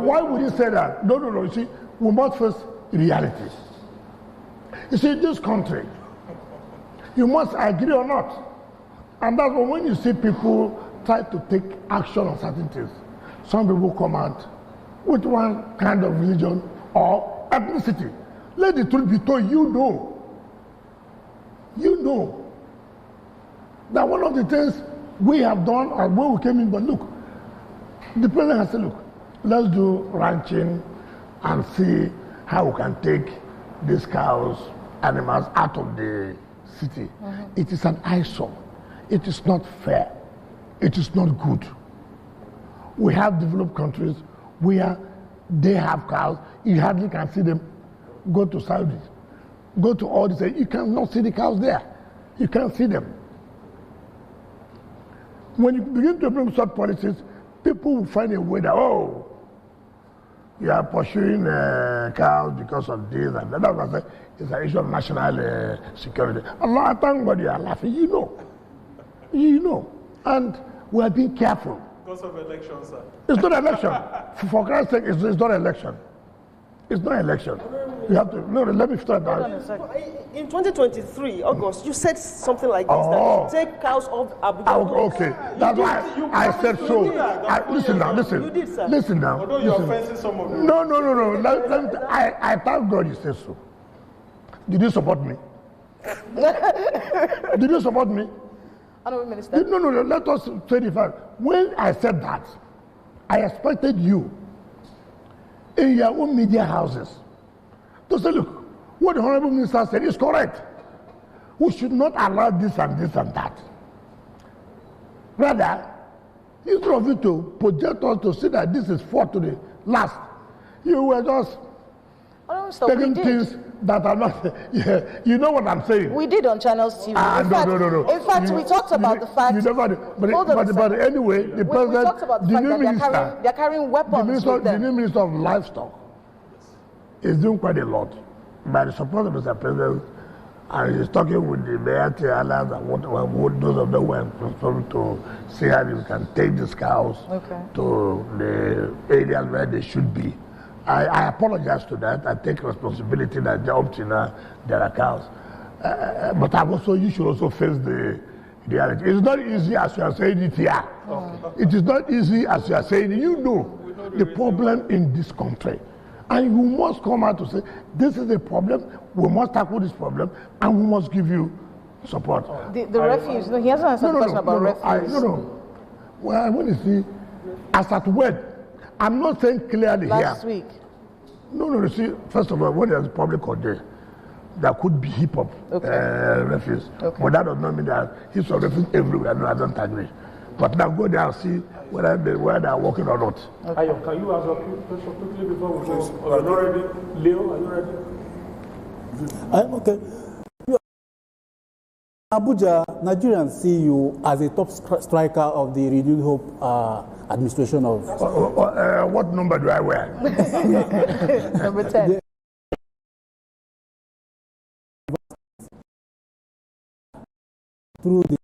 Why would you say that? No. You see, we must face reality. You see, this country, you must agree or not. And that's when you see people try to take action on certain things. Some people come out with one kind of religion or ethnicity. Let the truth be told, you know that one of the things we have done and when we came in, but look, the president has said, look, let's do ranching and see how we can take these cows, animals out of the city. Mm-hmm. It is an eyesore. It is not fair. It is not good. We have developed countries where they have cows. You hardly can see them. Go to Saudi. Go to all this. You cannot see the cows there. You can't see them. When you begin to bring such policies, people will find a way that, you are pursuing cows because of this and that. That's what I say. It's an issue of national security. Allah, I thank God you are laughing. You know. And we are being careful. Because of elections, sir. It's not election. For Christ's sake, it's not election. It's not election. You have to, no, let me start that. In 2023, August, you said something like this, that you should take cows off Abuja. Okay, that's why I said so. Listen now, listen. You did, sir. Listen now. Although you're offending some of them. No. I thank God you said so. Did you support me? Did you support me? Honourable Minister. No, let us say the fact. When I said that, I expected you in your own media houses to say, look, what the Honourable Minister said is correct. We should not allow this and this and that. Rather, instead of you to project us to see that this is fought to the last, you were just taking things that are not, you know what I'm saying? We did on Channels TV. No. In fact, we talked about the fact. But anyway, the president, we talked about the fact that they're carrying weapons with them. The new minister of livestock is doing quite a lot by the support of Mr. President, and he's talking with the mayor Tialas and what those of them were confirmed to see how we can take these cows to the areas where they should be. I apologize to that. I take responsibility that up to now there are cows. But you should also face the reality. It's not easy as you are saying it here. It is not easy as you are saying it. You know the problem in this country. And you must come out to say, this is a problem, we must tackle this problem, and we must give you support. The refuse, he hasn't answered the question about refuse. Well, I want to see, as at when, I'm not saying clearly Last here. week. No, see, first of all, when there's public holiday, there could be hip-hop refuse. But that does not mean that hip-hop refuse everywhere. No, I don't agree. But now go there and see whether they are working or not. Ayo, can you answer question quickly before we go? Are you ready? Leo, are you ready? Okay. Abuja, Nigerians see you as a top striker of the Renewed Hope administration of... what number do I wear? Number 10. Through the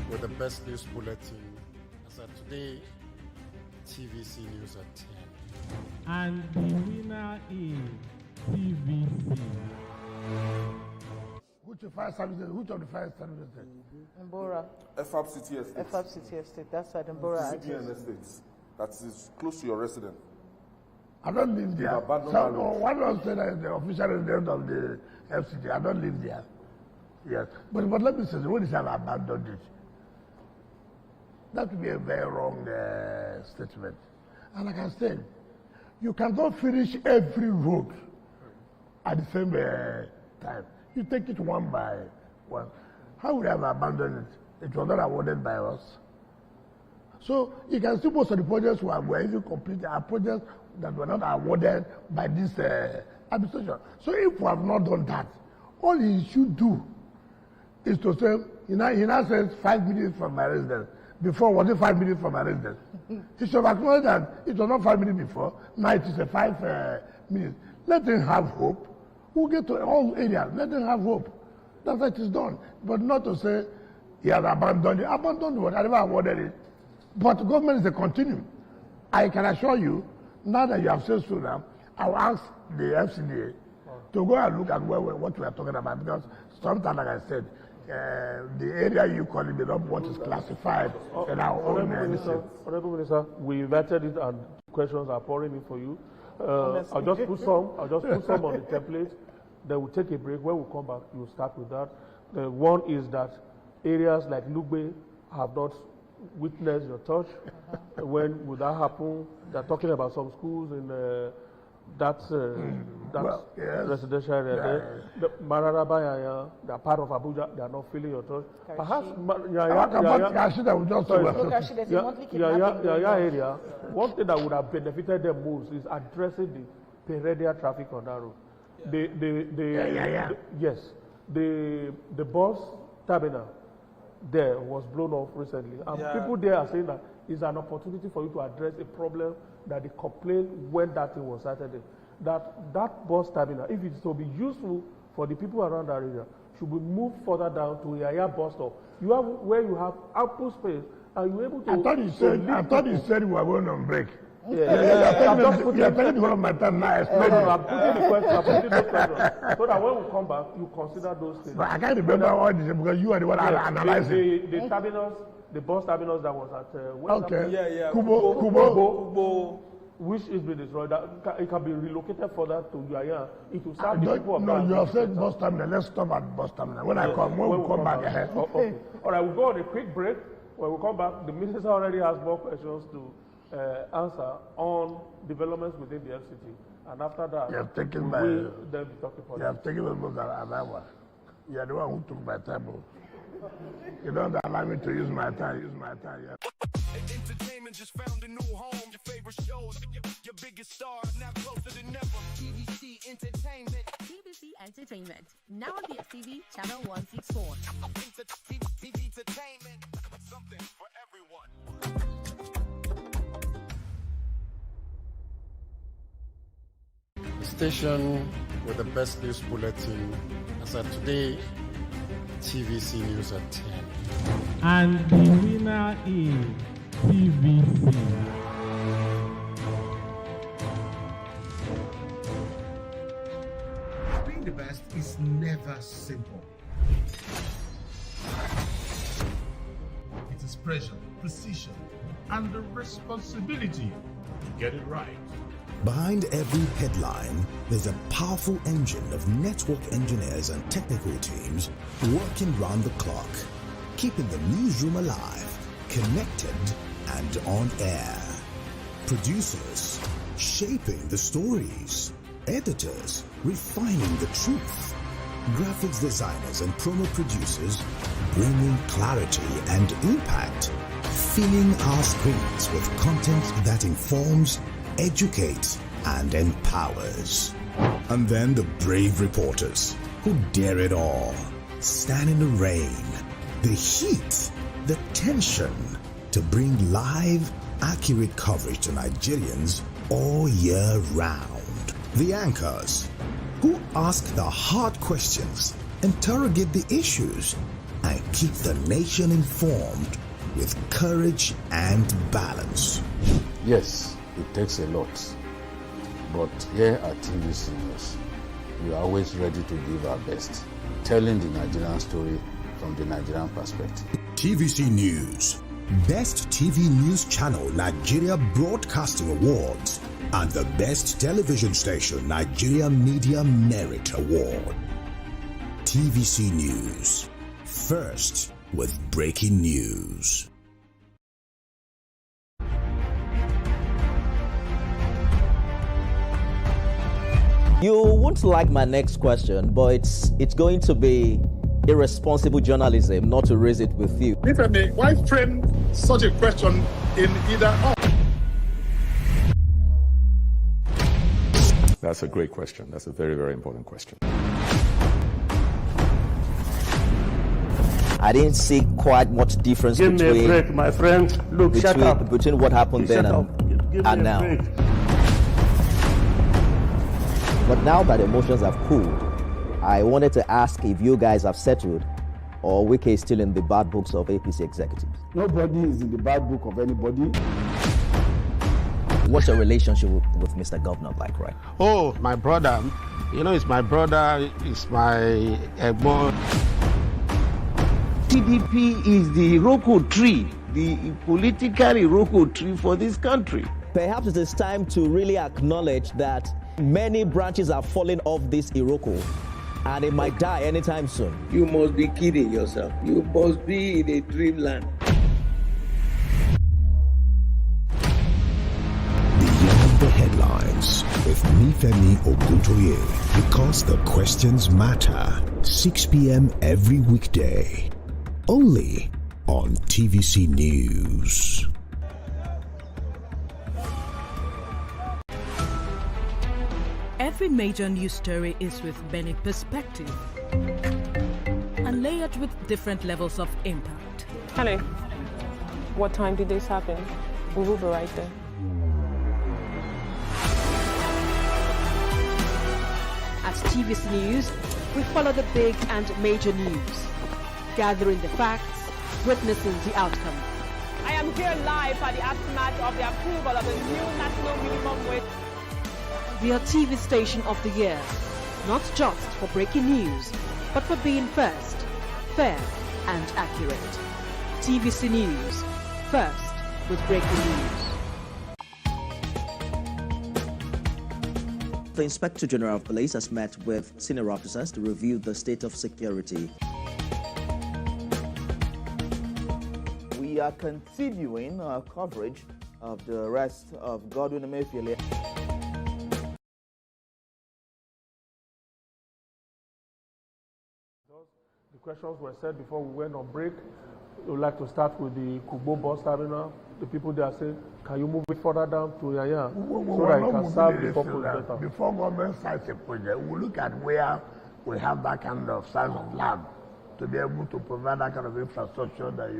with the best news bulletin as of today, TVC News on 10. And the winner is TVC. Which of the fire services? Mbora. FAB City Estate. FAB City Estate. That's at Mbora. CBN Estate. That is close to your residence. I don't live there. So, one of the official resident of the FCT, I don't live there. Yes. But let me say, when you say I've abandoned it, that would be a very wrong statement. And like I said, you cannot finish every road at the same time. You take it one by one. How would I have abandoned it? It was not awarded by us. So you can see most of the projects were even completed are projects that were not awarded by this administration. So if we have not done that, all he should do is to say, he now says 5 minutes from my residence. Before, was it 5 minutes from my residence? He should acknowledge that it was not 5 minutes before, now it is a 5 minutes. Let him have hope. We'll get to all areas. Let him have hope. That's what is done. But not to say he has abandoned it. Abandoned what? I never awarded it. But government is a continuum. I can assure you, now that you have said so now, I'll ask the FCDA to go and look at what we are talking about, because sometimes, like I said, the area you call it up what is classified in our own Honorable Minister, we invited it and questions are pouring in for you. I'll just put some on the template. Then we'll take a break. When we come back, you'll start with that. One is that areas like Lugbe have not witnessed your touch. When would that happen? They're talking about some schools in that residential area there. The Mararaba, they are part of Abuja, they are not feeling your touch. Perhaps area, one thing that would have benefited them most is addressing the perennial traffic on that road. Yes, the bus terminal there was blown off recently, and people there are saying that it's an opportunity for you to address a problem that they complained when that thing was started. That bus terminal, if it's to be useful for the people around that area, should be moved further down to a bus stop. You have where you have ample space, and you're able to. I thought you said we were going on break. You're telling me one of my time now. No, I'm putting the question, so that when we come back, you consider those things. But I can't remember all this because you are the one analyzing. The terminals, the bus terminals that was at Kubo, which is being destroyed, it can be relocated further to Yaya. It will start the people of No, you have said bus terminal. Let's stop at bus terminal. When we come back ahead. Okay. All right, we'll go on a quick break. When we come back, the minister already has more questions to answer on developments within the FCT. And after that, you have taken then be talking about you have taken almost an hour. You are the one who took my time. You don't allow me to use my time. Entertainment just found a new home. Your favorite shows, your biggest stars, now closer than ever. TVC Entertainment. TVC Entertainment. Now on DSTV, channel 164. TV Entertainment. Something for everyone. Station with the best news bulletin as of today, TVC News at 10. And the winner is TVC. Being the best is never simple. It is pressure, precision, and the responsibility to get it right. Behind every headline, there's a powerful engine of network engineers and technical teams working round the clock, keeping the newsroom alive, connected, and on air. Producers shaping the stories, editors refining the truth, graphics designers and promo producers bringing clarity and impact, filling our screens with content that informs, educates, and empowers. And then the brave reporters who dare it all, stand in the rain, the heat, the tension, to bring live, accurate coverage to Nigerians all year round. The anchors who ask the hard questions, interrogate the issues, and keep the nation informed with courage and balance. Yes, it takes a lot, but here at TVC News, we are always ready to give our best, telling the Nigerian story from the Nigerian perspective. TVC News, Best TV News Channel Nigeria Broadcasting Awards, and the Best Television Station Nigeria Media Merit Award. TVC News, first with breaking news. You won't like my next question, but it's going to be irresponsible journalism not to raise it with you. If I may, why frame such a question in either or? That's a great question. That's a very, very important question. I didn't see quite much difference Give me a break, my friend. Look, shut up. Between what happened then and now. But now that emotions have cooled, I wanted to ask if you guys have settled or Wike is still in the bad books of APC executives. Nobody is in the bad book of anybody. What's your relationship with Mr. Governor like, right? Oh, my brother. You know, it's my brother, it's my boy. TDP is the Iroko tree, the political Iroko tree for this country. Perhaps it is time to really acknowledge that many branches are falling off this Iroko and it might die anytime soon. You must be kidding yourself. You must be in a dreamland. Beyond the headlines with Nifemi Ogutoye, because the questions matter. 6 p.m. every weekday. Only on TVC News. Every major news story is with many perspectives and layered with different levels of impact. Hello. What time did this happen? We will be right there. At TVC News, we follow the big and major news, gathering the facts, witnessing the outcome. I am here live at the aftermath of the approval of the new national minimum wage. We are TV Station of the Year, not just for breaking news, but for being first, fair and accurate. TVC News, first with breaking news. The Inspector General of Police has met with senior officers to review the state of security. We are continuing our coverage of the arrest of Godwin Emefiele. The questions were said before we went on break. We would like to start with the Kubo bus terminal. The people there say, can you move it further down to Yaya so that you can serve the purpose better? Before government starts a project, we look at where we have that kind of size of land to be able to provide that kind of infrastructure that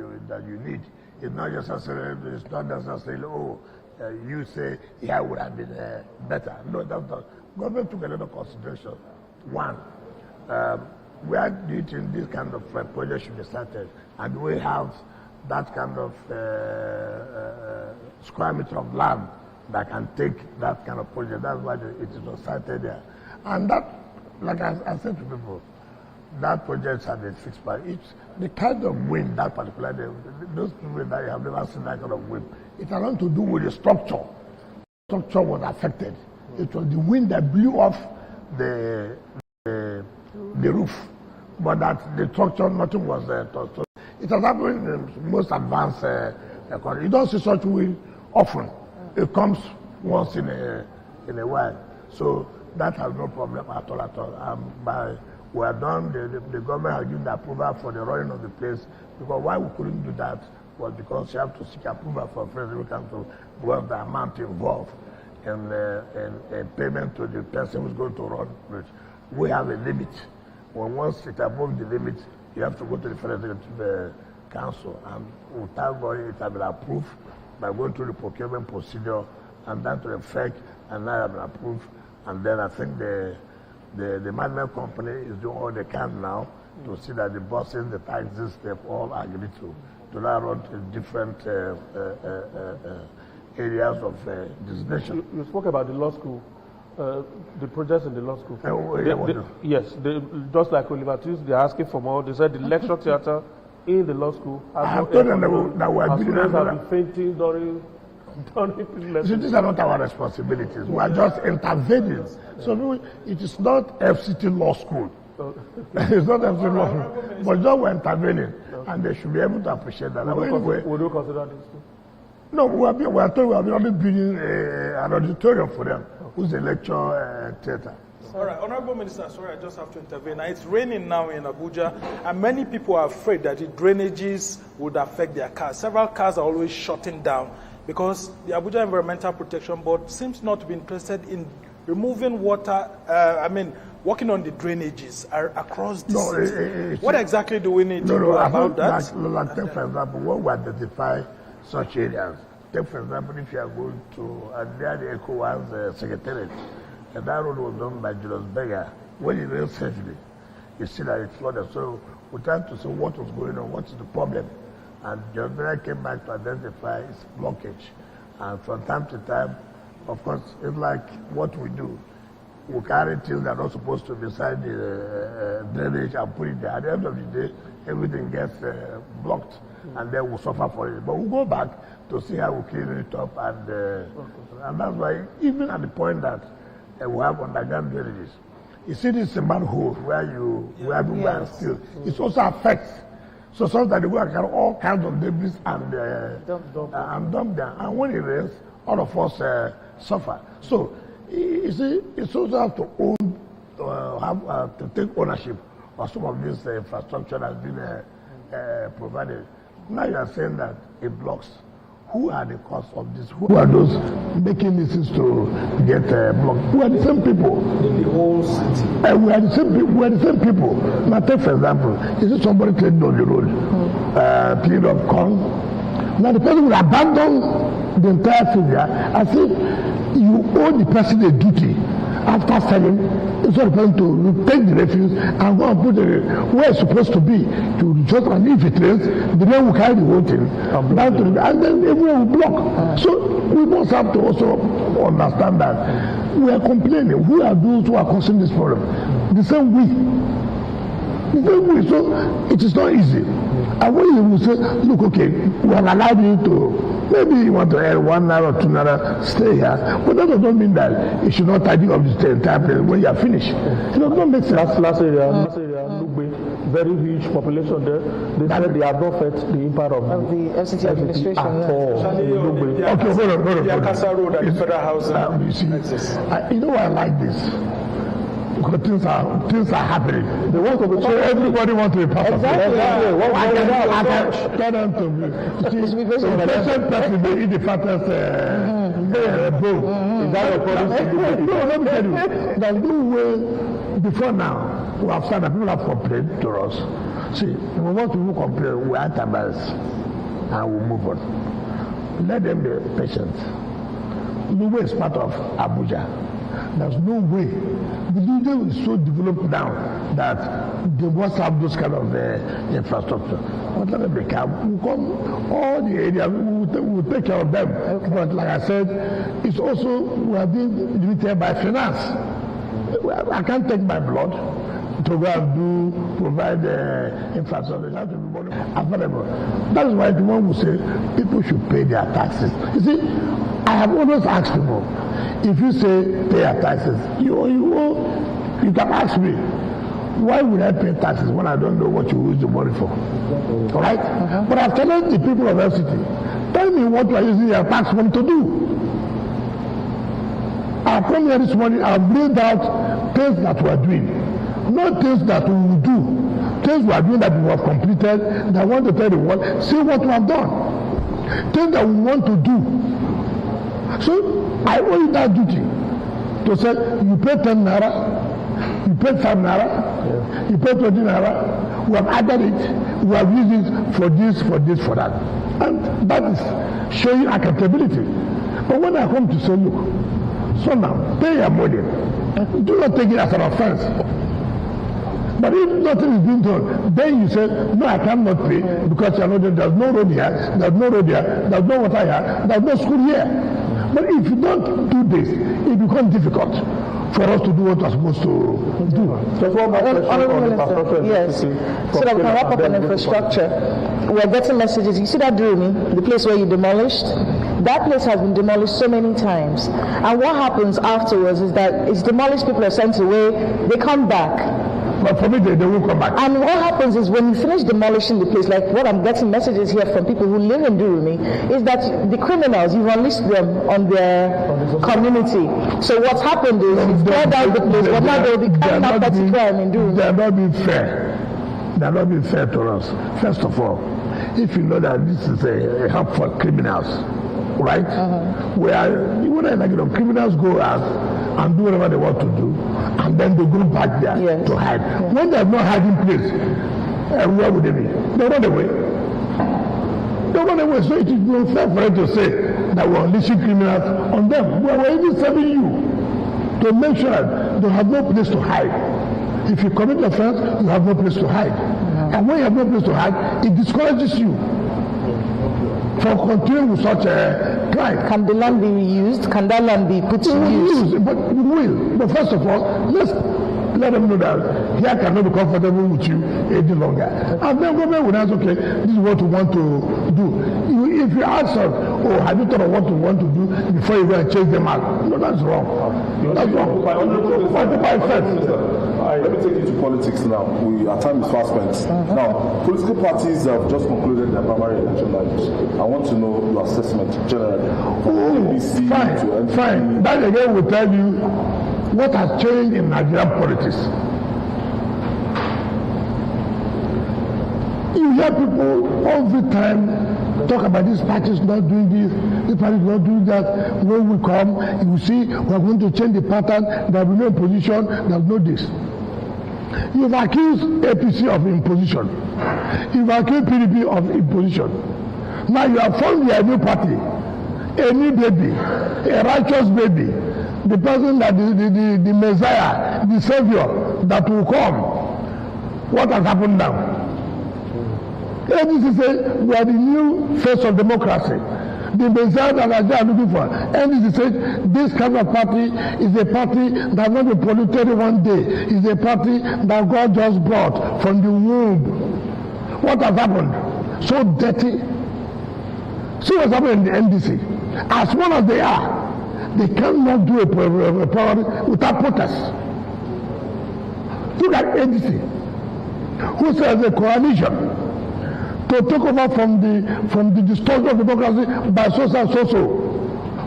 you need. It's not necessarily, you say, yeah, would have been better. No, that's not. Government took a lot of consideration. One, where do you think this kind of project should be started? And do we have that kind of square meter of land that can take that kind of project? That's why it was started there. And that, like I said to people, that project had a fixed price. It's the kind of wind that particular day, those people that have never seen that kind of wind, it had nothing to do with the structure. The structure was affected. It was the wind that blew off the roof, but that the structure, nothing was touched. It has happened in the most advanced economy. You don't see such wind often. It comes once in a while. So that has no problem at all. We are done. The government has given the approval for the running of the place, because why we couldn't do that was because you have to seek approval for President Council because the amount involved in payment to the person who's going to run it. We have a limit. Once it above the limit, you have to go to the Federal Council, and we thank God it has been approved by going through the procurement procedure, and that to effect, and now have been approved. And then I think the management company is doing all they can now to see that the buses, the taxis, they've all agreed to now run to different areas of this nation. You spoke about the law school. The projects in the law school. Yes, just like Oliver Twist, they're asking for more. They said the lecture theatre in the law school. I have told them that we are students have been fainting during lessons. So these are not our responsibilities. We are just intervening. So it is not FCT Law School. It's not FCT Law School. But just we're intervening, and they should be able to appreciate that. Would you consider this too? No, we are told we are only building an auditorium for them, who's a lecture theatre. All right, Honorable Minister, sorry, I just have to intervene. It's raining now in Abuja, and many people are afraid that the drainages would affect their cars. Several cars are always shutting down because the Abuja Environmental Protection Board seems not to be interested in removing water, working on the drainages across the city. What exactly do we need to do about that? Take for example, when we identify such areas, take for example, if you are going to near the ECOWAS Secretariat, and that road was done by Julius Berger. When it rains heavily, you see that it's flooded. So we tried to see what was going on, what is the problem. And Julius Berger came back to identify its blockage. And from time to time, of course, it's like what we do. We carry things that are not supposed to be inside the drainage and put it there. At the end of the day, everything gets blocked, and then we'll suffer for it. But we'll go back to see how we clean it up, and that's why, even at the point that we have underground drainages, you see this manhole where everyone is still, it also affects. So sometimes they go and carry all kinds of debris and dump them. And when it rains, all of us suffer. So you see, it's also have to own, to take ownership of some of this infrastructure that has been provided. Now you are saying that it blocks. Who are the cause of this? Who are those making these things to get blocked? We are the same people. In the whole city. We are the same people. We are the same people. Now, take for example, is it somebody trading on the road, period of corn? Now the person will abandon the entire thing as if you owe the person a duty after selling. Instead of the person to take the refuse and go and put it where it's supposed to be, to just, and if it rains, the rain will carry the whole thing down to the, and then everyone will block. So we must have to also understand that we are complaining. Who are those who are causing this problem? The same way. So it is not easy. And when you will say, look, okay, we have allowed you to, maybe you want to earn 1 naira or 2 naira, stay here, but that does not mean that you should not tidy up the entire place when you are finished. It does not make sense. Last area, Lugbe, very huge population there. They said they have not felt the impact of the FCT administration at all. Okay, hold on. The Akasa Road and the Federal Housing. You see, you know why I like this? Because things are happening. They want to be so everybody wants to be part of it. Tell them to be. The patient person may eat the fattest bowl. Is that according to the No, let me tell you. There's no way before now we have said that people have complained to us. See, we want to complain, we answer and we move on. Let them be patient. Lugbe is part of Abuja. There's no way. The region is so developed now that they must have those kind of infrastructure. But let them be calm. We'll come all the areas, we'll take care of them. Okay. But like I said, it's also, we are being limited by finance. I can't take my blood to go and provide infrastructure. It has to be more affordable. That is why the one will say people should pay their taxes. You see, I have always asked people, if you say pay your taxes, you can ask me, why would I pay taxes when I don't know what you use the money for? Right? But I've challenged the people of FCT. Tell me what you are using your tax money to do. I've come here this morning, I've laid out things that we are doing, not things that we will do. Things we are doing that we have completed, that I want to tell the world, see what we have done. Things that we want to do. So I owe you that duty to say you pay 10 naira, you pay 5 naira, you pay 20 naira, we have added it, we have used it for this, for that. And that is showing accountability. But when I come to say, look, so now pay your money, do not take it as an offense. But if nothing is being done, then you say, no, I cannot pay because there's no road here, there's no road here, there's no water here, there's no school here. But if you don't do this, it becomes difficult for us to do what we're supposed to do. Just one more question on the infrastructure. Yes. So that we can wrap up on infrastructure. We're getting messages. You see that Durumi, the place where you demolished? That place has been demolished so many times. And what happens afterwards is that it's demolished, people are sent away, they come back. But for me, they won't come back. And what happens is when you finish demolishing the place, like what I'm getting messages here from people who live in Durumi, is that the criminals, you've unleashed them on their community. So what's happened is you've cleared out the place, but now they'll be carrying out petty crime in Durumi. They're not being fair. They're not being fair to us. First of all, if you know that this is a help for criminals, right? Where criminals go out and do whatever they want to do, and then they go back there to hide. When there's no hiding place, where would they be? They run away. They run away. So it is not fair for them to say that we're unleashing criminals on them. We're even serving you to make sure that they have no place to hide. If you commit offense, you have no place to hide. And when you have no place to hide, it discourages you from continuing with such a crime. Can the land be reused? Can that land be put to use? But we will. But first of all, let's let them know that here cannot be comfortable with you any longer. And then government will ask, okay, this is what we want to do. If you ask us, oh, have you thought of what you want to do before you go and change them out? No, that's wrong. That's wrong. Let me take you to politics now. Our time is fast spent. Now, political parties have just concluded their primary election matches. I want to know your assessment generally. Fine. That again will tell you what has changed in Nigerian politics. You hear people every time talk about these parties not doing this party not doing that. When we come, you see, we are going to change the pattern. There will be no imposition. There will be no this. You've accused APC of imposition. You've accused PDP of imposition. Now you have formed a new party, a new baby, a righteous baby, the person that the Messiah, the Savior that will come. What has happened now? APC says we are the new face of democracy. The Messiah that they are looking for. NDC said this kind of party is a party that will not be polluted one day. It's a party that God just brought from the womb. What has happened? So dirty. See what's happening in the NDC. As one as they are, they cannot do a program without protest. Look at NDC, who says a coalition to take over from the destruction of democracy by so.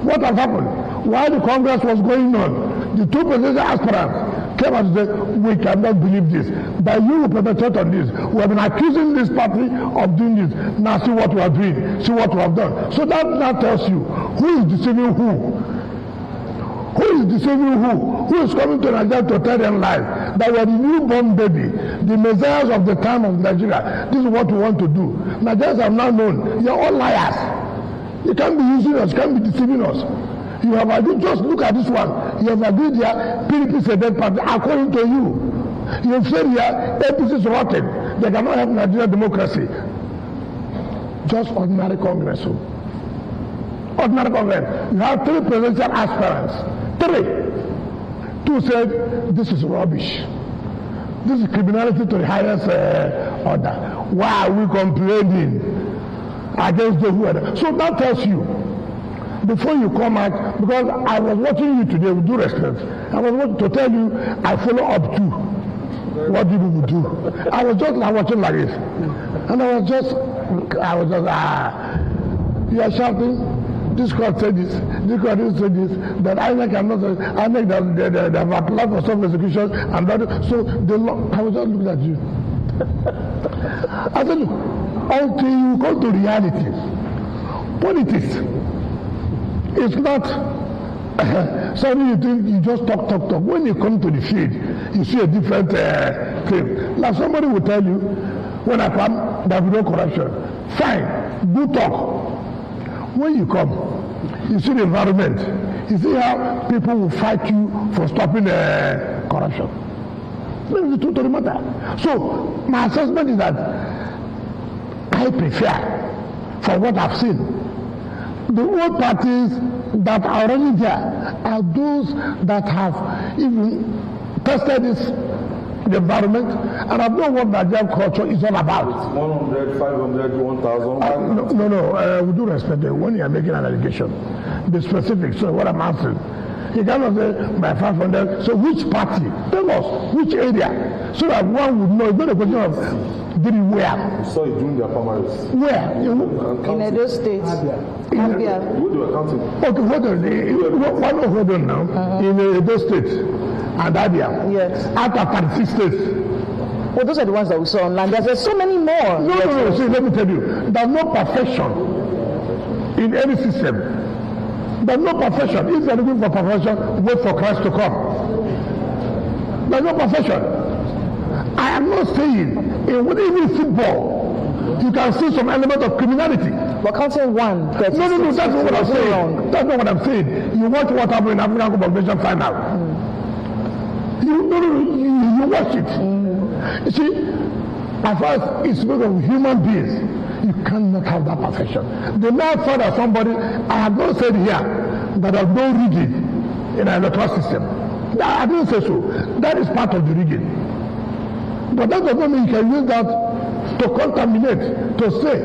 What has happened? While the Congress was going on, the two presidential aspirants came and said, we cannot believe this. That you will perpetrate on this. We have been accusing this party of doing this. Now see what we are doing. See what we have done. So that now tells you who is deceiving who. Who is deceiving who? Who is coming to Nigeria to tell them lies? That we are the newborn baby, the messiahs of the time of Nigeria. This is what we want to do. Nigerians have now known. You are all liars. You can't be using us. You can't be deceiving us. You have agreed. Just look at this one. You have agreed here. PDP is a dead party. According to you, you have said here APC is rotten. They cannot have Nigerian democracy. Just ordinary Congress. Ordinary Congress. You have three presidential aspirants. Three. Two said this is rubbish. This is criminality to the highest order. Why are we complaining against the word? So that tells you, before you come out, because I was watching you today with due respect, I was watching to tell you I follow up to what people would do. I was just like watching like this. And I was just, you are shouting. This court said this said this, that INEC cannot say, INEC that they have applied for self-execution, and that, so I was just looking at you. I said, look, until you come to reality, politics is not something you think you just talk. When you come to the field, you see a different thing. Like somebody will tell you, when I come, there will be no corruption. Fine, good talk. When you come, you see the environment. You see how people will fight you for stopping corruption. That is the truth of the matter. So my assessment is that I prefer, for what I've seen, the old parties that are already there are those that have even tested the environment, and I know what Nigerian culture is all about. 100, 500, 1,000. No. We do respect it. When you are making an allegation, be specific. So what I'm asking, you cannot say by 500. So which party? Tell us which area, so that one would know. It's not a question of did it where. So you doing their primaries. Where? In Edo State. Abia. What do you accounting? Okay, hold on now. In Edo State. And Abia. Yes. Out of 36 states. Well, those are the ones that we saw online. There's so many more. No. See, let me tell you. There's no perfection in any system. There's no perfection. If you're looking for perfection, wait for Christ to come. There's no perfection. I am not saying, even football, you can see some element of criminality. We're counting one. No, that's not what I'm saying. That's not what I'm saying. You watch what happened in African Cup of Nations final. You watch it. You see, as far as it's because of human beings, you cannot have that perfection. The man thought that somebody, I have not said here that there's no rigging in an electoral system. I didn't say so. That is part of the rigging. But that does not mean you can use that to contaminate, to say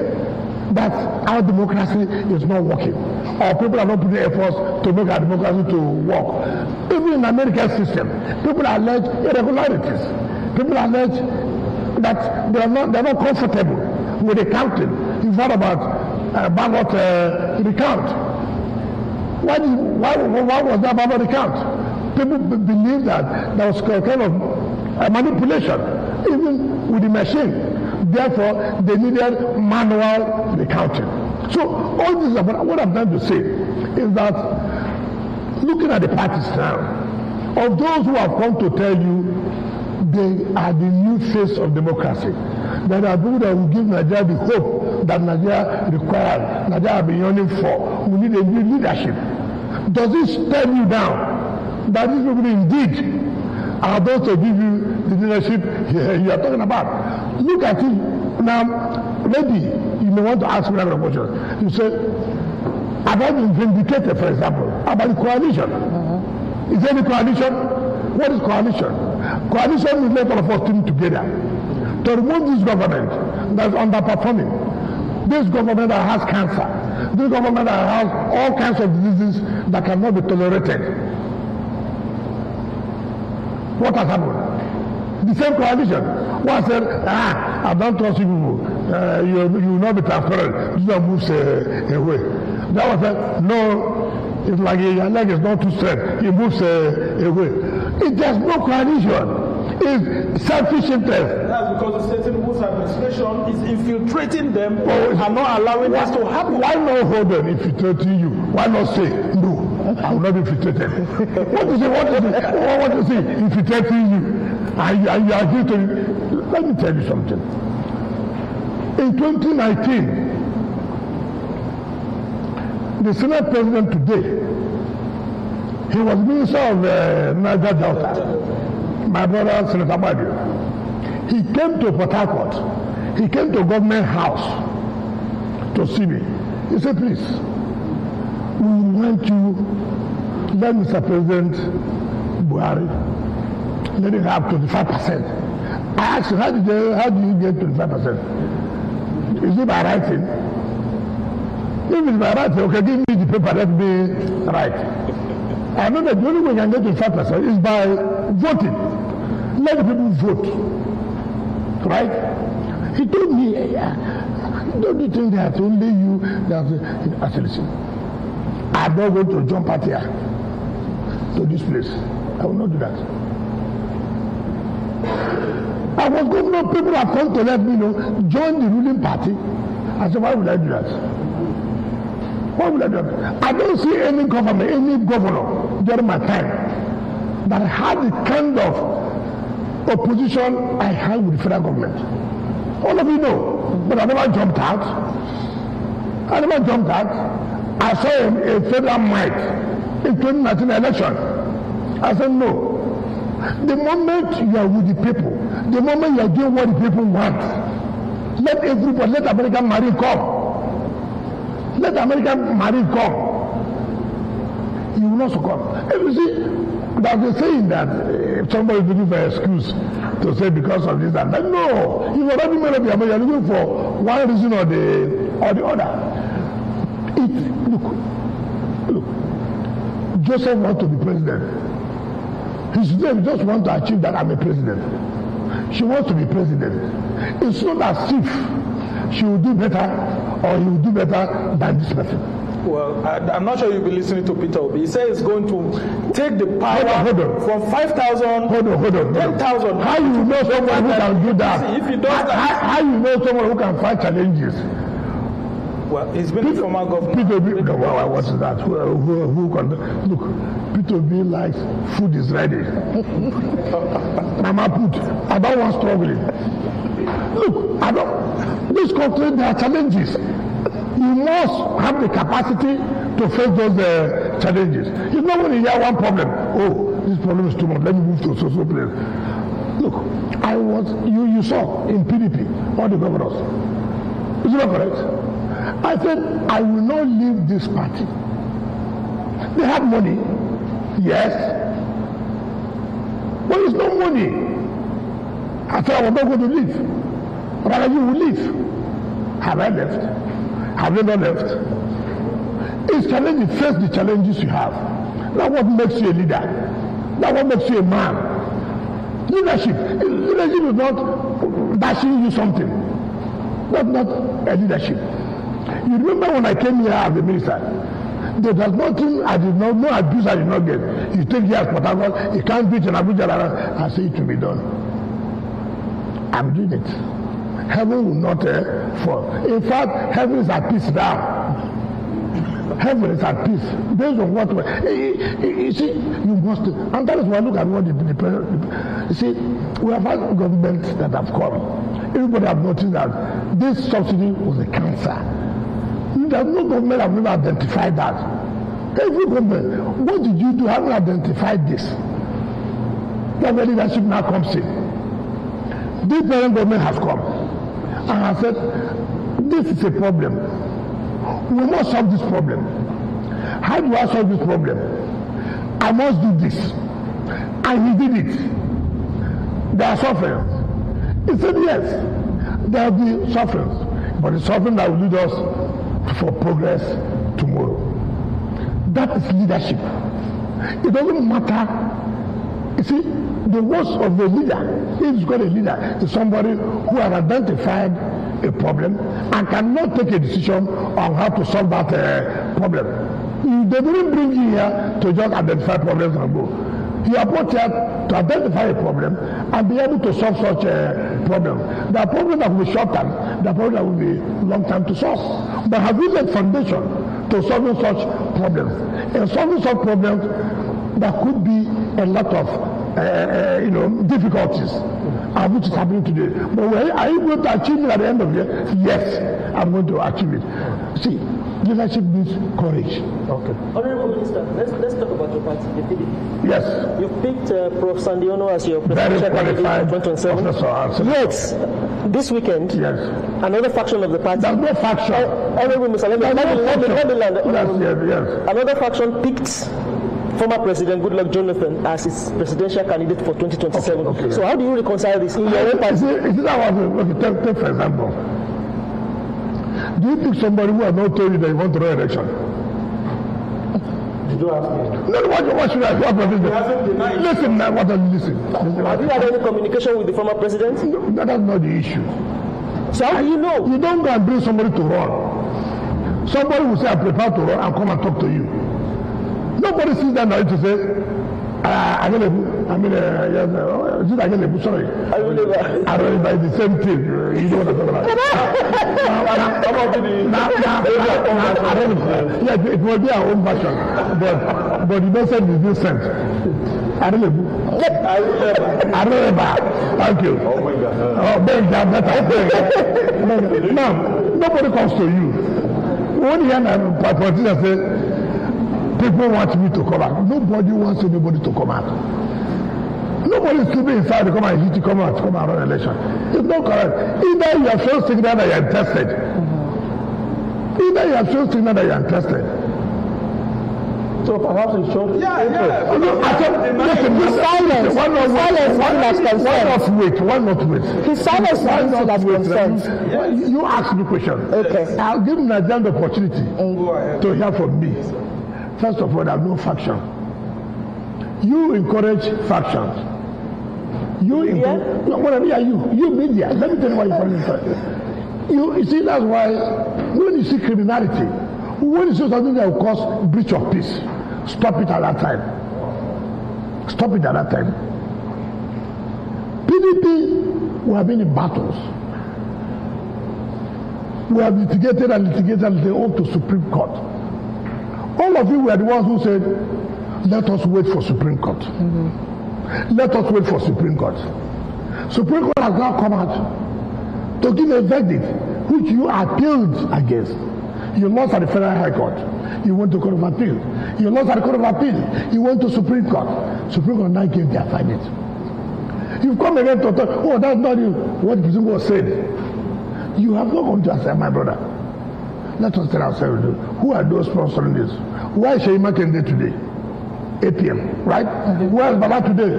that our democracy is not working, or people are not putting efforts to make our democracy to work. Even in the American system, people allege irregularities. People allege that they are not comfortable with the counting. You've heard about ballot recount. Why was that ballot recount? People believe that there was kind of manipulation, even with the machine. Therefore, they needed manual recounting. So all this, what I'm trying to say is that looking at the parties now, of those who have come to tell you they are the new face of democracy, there are people that will give Nigeria the hope that Nigeria requires, Nigeria has been yearning for. We need a new leadership. Does this tell you now that these people indeed are those to give you the leadership you are talking about? Look at it now. Maybe you may want to ask me another question. You say, have I been vindicated, for example, about the coalition? Is there any coalition? What is coalition? Coalition is let all of us team together to remove this government that's underperforming, this government that has cancer, this government that has all kinds of diseases that cannot be tolerated. What has happened? The same coalition. One said, I don't trust you people. You will not be transparent. This one moves away. The other said, no, it's like your leg is not too straight. It moves away. There's no coalition. It's selfish interest. That's because the State Bush administration is infiltrating them and not allowing this to happen. Why not hold on infiltrating you? Why not say, no, I will not be infiltrated? What is it? Infiltrating you? And you are going to... Let me tell you something. In 2019, the Senate President today, he was Minister of Niger Delta. My brother, Senator Abuja. He came to Port Harcourt. He came to Government House to see me. He said, please, we want you, let Mr. President Buhari, let him have 25%. I asked him, how do you get 25%? Is it by writing? If it's by writing, okay, give me the paper, let me write. I know that the only way you can get 25% is by voting. Let the people vote. Right? He told me, don't you think that only you that I said, listen, I'm not going to jump out here to this place. I will not do that. I was governor, people have come to let me know, join the ruling party. I said, why would I do that? Why would I do that? I don't see any government, any governor during my time that had the kind of opposition I had with the federal government. All of you know, but I never jumped out. I saw a federal might in 2019 election. I said no. The moment you are with the people, the moment you are doing what the people want, let everybody, let American Marine come. Let American Marine come. You will not succumb. And you see, there's a saying that if somebody is looking for an excuse to say because of this and that. No, you've already made up your mind. You're looking for one reason or the other. Look, Joseph wants to be president. His wife just wants to achieve that I'm a president. She wants to be president. It's not as if she will do better or he will do better than this person. Well, I'm not sure you'll be listening to Peter Obi. He says he's going to take the power from 5,000 to 10,000. How you know someone who can do that? If he does that, how you know someone who can fight challenges? Well, he's been a former governor. Peter Obi, what is that? Who can look? Peter Obi likes food is ready. Mama put. I don't want struggling. Look, I don't. This country there are challenges. You must have the capacity to face those challenges. It's not when you hear one problem. Oh, this problem is too much. Let me move to a social place. Look, you saw in PDP all the governors. Is it not correct? I said, I will not leave this party. They have money, yes, but it's no money. I said, I was not going to leave. Rather, you will leave. Have I left? Have you not left? It's challenging. Face the challenges you have. That's what makes you a leader. That's what makes you a man. Leadership is not bashing you something. That's not a leadership. You remember when I came here as a minister, there was nothing I did not, no abuse I did not get. You take here as Port Harcourt, you can't do it in Abuja, I say it to be done. I'm doing it. heaven will not fall. In fact, heaven is at peace now. Heaven is at peace. Based on what you see, you must, and that is why look at what the president. You see, we have had governments that have come. Everybody have noticed that this subsidy was a cancer. There's no government have never identified that. Every government, what did you do? Haven't identified this. Then the leadership now comes in. This present government has come and has said, this is a problem. We must solve this problem. How do I solve this problem? I must do this. And he did it. There are sufferings. He said yes, there will be sufferings. But it's suffering that will lead us for progress tomorrow. That is leadership. It doesn't matter. You see, the worst of the leader, if he's got a leader, is somebody who has identified a problem and cannot take a decision on how to solve that problem. They didn't bring you here to just identify problems and go. You are brought here to identify a problem and be able to solve such a problem. There are problems that will be short term, there are problems that will be long term to solve. But have you laid foundation to solving such problems? And solving such problems, there could be a lot of difficulties, which is happening today. But are you going to achieve it at the end of the year? Yes, I'm going to achieve it. See, leadership needs courage. Okay. Honorable Minister, let's talk about your party, the PDP. Yes. You picked Prof. Sandiono as your presidential candidate for 2027. Yes. This weekend, yes, another faction of the party. There's no faction. Honorable Minister, let me land. Yes. Another faction picked former President Goodluck Jonathan as his presidential candidate for 2027. Okay. So how do you reconcile this in your own party? Take for example, do you think somebody who has not told you that you want to run election? Did you ask me? No, what should I do? Listen now, listen. Have you had any communication with the former president? No, that's not the issue. So how do you know? You don't go and bring somebody to run. Somebody will say, I'm prepared to run and come and talk to you. Nobody sees that now to say, sorry. I don't buy the same thing. You know what I'm talking about. Yeah, it will be our own version. But the message is this sense. I don't know. Thank you. Oh my God. Oh, now, nobody comes to you. When you hear politicians say, people want me to come out. Nobody wants anybody to come out. Nobody is sleeping inside to come and come out and run election. It's not correct. Either you have shown signal that you are interested. Either you have shown signal that you are interested. So perhaps it shows. Listen, his silence. One not wait. His silence is concerned. You ask me a question. Okay. I'll give Nigerian the opportunity to hear from me. First of all, there's no faction. You encourage factions. You media. Let me tell you why you call it. You see, that's why when you see criminality, when you see something that will cause breach of peace, stop it at that time. Stop it at that time. PDP, we have been in battles. We have litigated and on to Supreme Court. All of you were the ones who said, let us wait for Supreme Court. Mm-hmm. Let us wait for Supreme Court. Supreme Court has now come out to give a verdict which you appealed against. You lost at the Federal High Court. You went to Court of Appeal. You lost at the Court of Appeal. You went to Supreme Court. Supreme Court now gave their findings. You've come again to talk, oh, that's not you. What the Supreme Court said. You have not come to us, my brother. Let us tell ourselves, who are those sponsoring this? Why is Sheima Kende today? APM, right? Where is Baba today?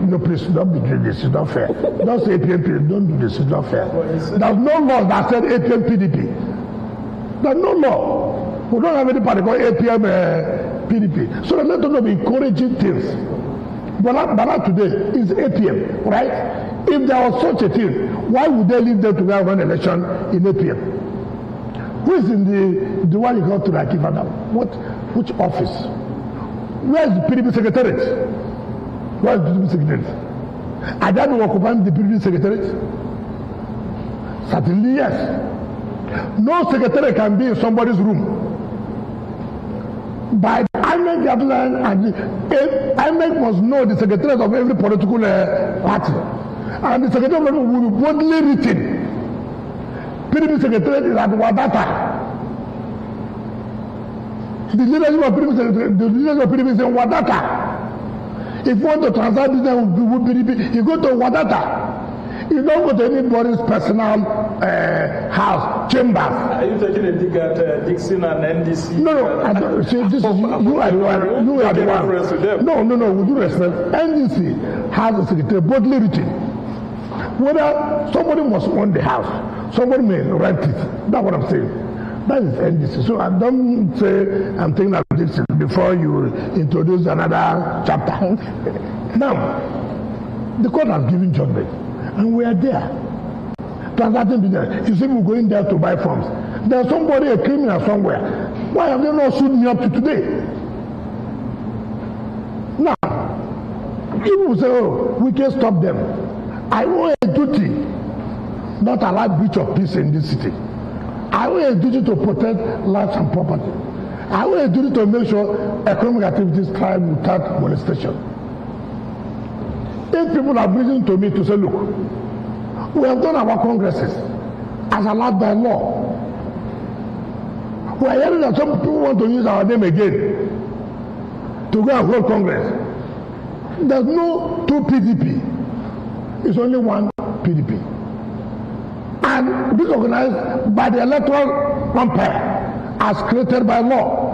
No, please, don't be doing this. It's not fair. Don't say APM, don't do this. It's not fair. There's no law that said APM PDP. There's no law. We don't have any party called APM PDP. So let us not be encouraging things. Baba today is APM, right? If there was such a thing, why would they leave them to go and run election in APM? Who is in the one you go to Rakiva now? Which office? Where is the PDP secretariat? Where is the PDP secretariat? Are they not occupying the PDP secretariat? Certainly, yes. No secretary can be in somebody's room. By the INEC guideline, and INEC must know the secretaries of every political party. And the secretary will be boldly written. PDP secretary is at Wadata. The leadership of PDP is in Wadata. If you want to transact business with PDP, you go to Wadata. You don't go to anybody's personal house, chambers. Are you taking a dig at Dixon and NDC? No, I don't. See, this is, you are the one. You are the one. No, with due respect, NDC has a secretary boldly written. Whether somebody must own the house, somebody may rent it. That's what I'm saying. That is NDC. So I don't say I'm taking that Dixon before you introduce another chapter. Now, the court has given judgment. And we are there. Transacting business. You see me going there to buy farms. There's somebody, a criminal somewhere. Why have they not sued me up to today? Now, people say, oh, we can stop them. I owe a duty not allow breach of peace in this city. I owe a duty to protect lives and property. I owe a duty to make sure economic activities thrive without molestation. If people are bringing to me to say, look, we have done our congresses as allowed by law. We are hearing that some people want to use our name again to go and hold Congress. There's no two PDP. It's only one PDP. And this organized by the electoral umpire as created by law.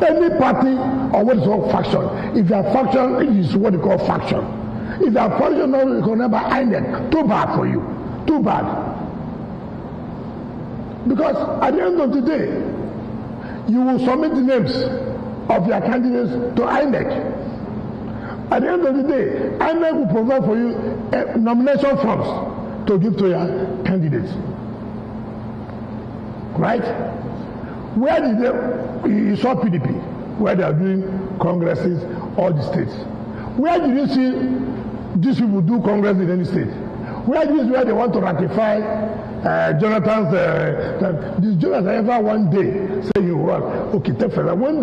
Any party or what is called faction. If you have faction, it is what you call faction. If you are faction not recognized by INEC, too bad for you. Too bad. Because at the end of the day, you will submit the names of your candidates to INEC. At the end of the day, INEC will provide for you nomination forms to give to your candidates. Right? Where did they, you saw PDP, where they are doing congresses, all the states. Where did you see these people do Congress in any state? Where they want to ratify Jonathan's, this Jonathan ever one day say you run. Okay, when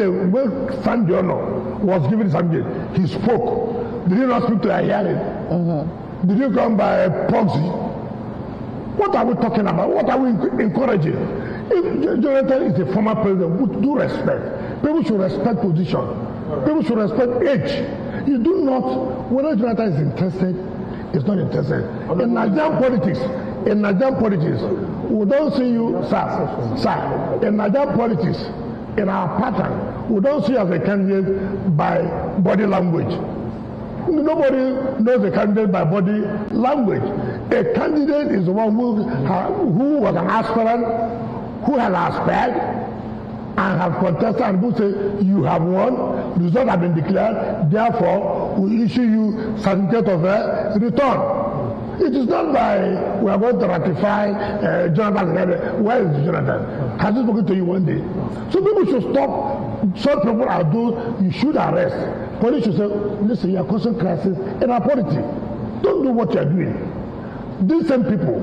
Sandiono was given something, he spoke. Did he not speak to a hearing? Did you come by proxy? What are we talking about? What are we encouraging? If Jonathan is a former president, with due respect, people should respect position. People should respect age. You do not, whether Jonathan is interested, is not interested. In Nigerian politics, we don't see you, sir, in Nigerian politics, in our pattern, we don't see you as a candidate by body language. Nobody knows a candidate by body language. A candidate is the one who was an aspirant, who has aspired, and have contested, and who say you have won, results have been declared, therefore we issue you certificate of return. It is not by we are going to ratify Jonathan. Where is Jonathan? Has he spoken to you one day? So people should stop. Some people are those you should arrest. Police should say, listen, you are causing crisis in our polity. Don't do what you are doing. These same people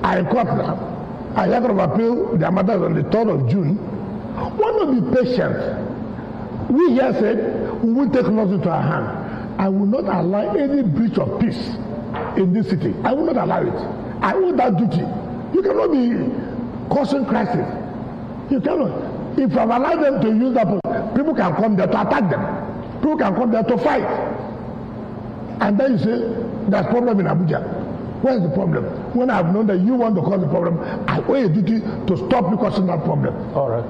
are in court now. I have of appeal their matters on the 3rd of June. Why not be patient? We here said we will take laws into our hand. I will not allow any breach of peace in this city. I will not allow it. I owe that duty. You cannot be causing crisis. You cannot. If you have allowed them to use that, people can come there to attack them. People can come there to fight. And then you say, there's a problem in Abuja. Where's the problem? When I've known that you want to cause the problem, I owe a duty to stop you causing that problem. All right.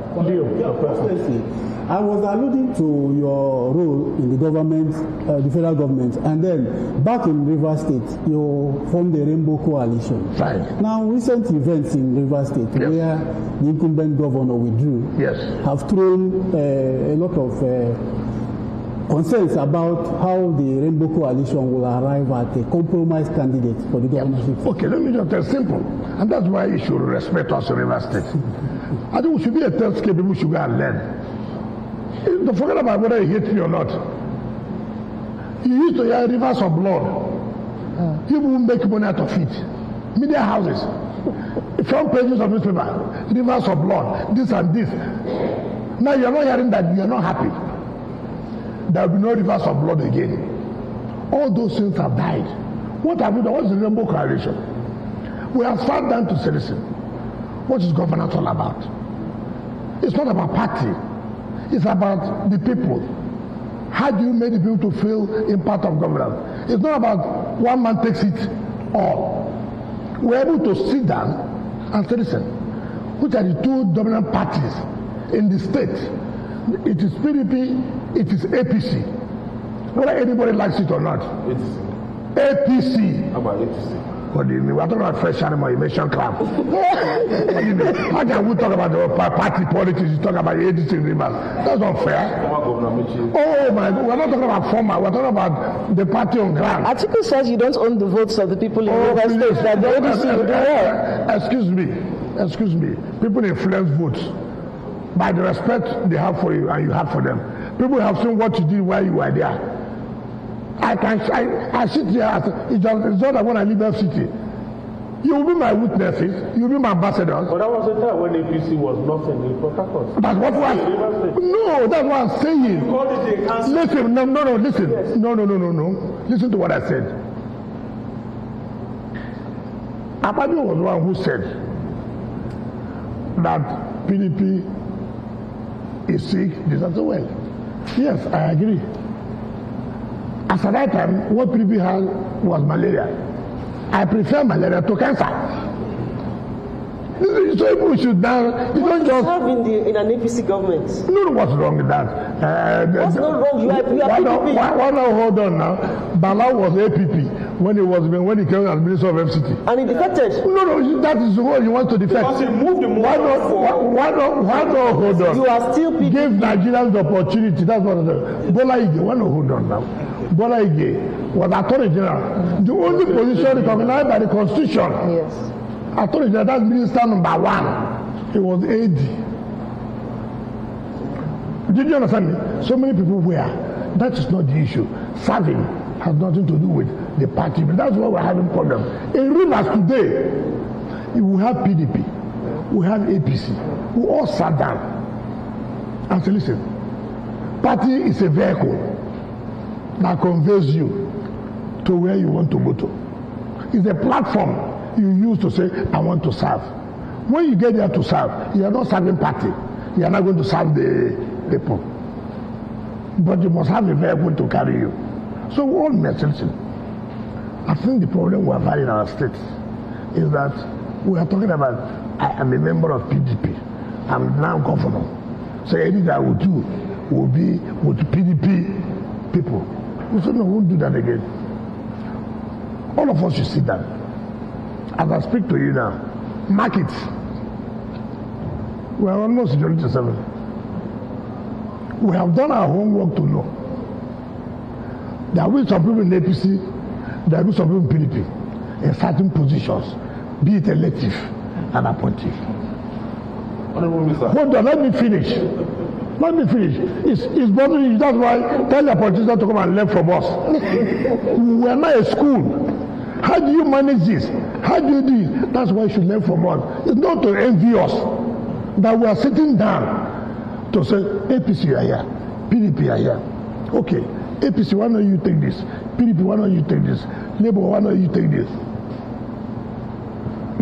I was alluding to your role in the government, the federal government, and then back in Rivers State, you formed the Rainbow Coalition. Right. Now, recent events in Rivers State, where the incumbent governor withdrew, have thrown a lot of concerns about how the Rainbow Coalition will arrive at a compromise candidate for the governorship. Okay, let me just tell simple. And that's why you should respect us in Rivers State. I think we should be a test case, people should go and learn. Don't forget about whether you hate me or not. You used to hear rivers of blood. People will make money out of it. media houses, front pages of newspaper, rivers of blood, this and this. Now you're not hearing that, you're not happy. There will be no rivers of blood again. All those things have died. What have we done? What's the Rainbow Coalition? We have sat down to say, listen, what is governance all about? It's not about party. It's about the people. How do you make the people to feel in part of governance? It's not about one man takes it all. We're able to sit down and say, listen, which are the two dominant parties in the state? It is PDP, it is APC. Whether anybody likes it or not. APC. How about APC? What do you mean? We're talking about fresh animal emission club. What do you mean? How can we talk about the party politics? You talk about APC Rivers. That's not fair. Oh my God, we're not talking about former. We're talking about the party on ground. Article says you don't own the votes of the people in Rivers State. That the APC. Excuse me. People influence votes by the respect they have for you and you have for them. People have seen what you did while you were there. I sit here. It's not that when I leave FCT. You will be my witnesses. You will be my ambassadors. But that was the time when APC was nothing in Port Harcourt. That's what no, that's what I'm saying. You called it a council. Listen, no, listen. Yes. No. Listen to what I said. Abadi was the one who said that PDP is sick. This and so well. Yes, I agree. As at that time, what PDP had was malaria. I prefer malaria to cancer. So people should now. You don't just serve in an APC government. No, what's wrong with that? What's not wrong? You are PDP. Why not hold on now? Bala was APP when he came as Minister of FCT. And he defected. No, that is what you want to defect. Because he moved the why not hold on? You are still PDP. Give Nigerians the opportunity. That's what I'm saying. Bola Ige, why not hold on now? Bola Ige was Attorney General. The only position recognized by the Constitution. Yes. Attorney General, that's Minister number 1. He was AD. Did you understand me? So many people were. That is not the issue. Serving has nothing to do with the party. But that's why we're having problems. In Rivers today, we have PDP, we have APC. We all sat down and said, listen, party is a vehicle that conveys you to where you want to go to. It's a platform you use to say, I want to serve. When you get there to serve, you are not serving party. You are not going to serve the people. But you must have a vehicle to carry you. So all messaging. I think the problem we have had in our state is that we are talking about, I am a member of PDP. I'm now governor. So anything I will do will be with PDP people. We said, no, we won't do that again. All of us should sit down. As I speak to you now, mark it. We are almost in 27. We have done our homework to know. There will be some people in APC, there will be some people in PDP, in certain positions, be it elective and appointive. Hold on, let me finish. It's bothering you. That's why tell your politicians to come and learn from us. We are not a school. How do you manage this? How do you do this? That's why you should learn from us. It's not to envy us that we are sitting down to say, APC are here, PDP are here. Okay, APC, why don't you take this? PDP, why don't you take this? Labour, why don't you take this?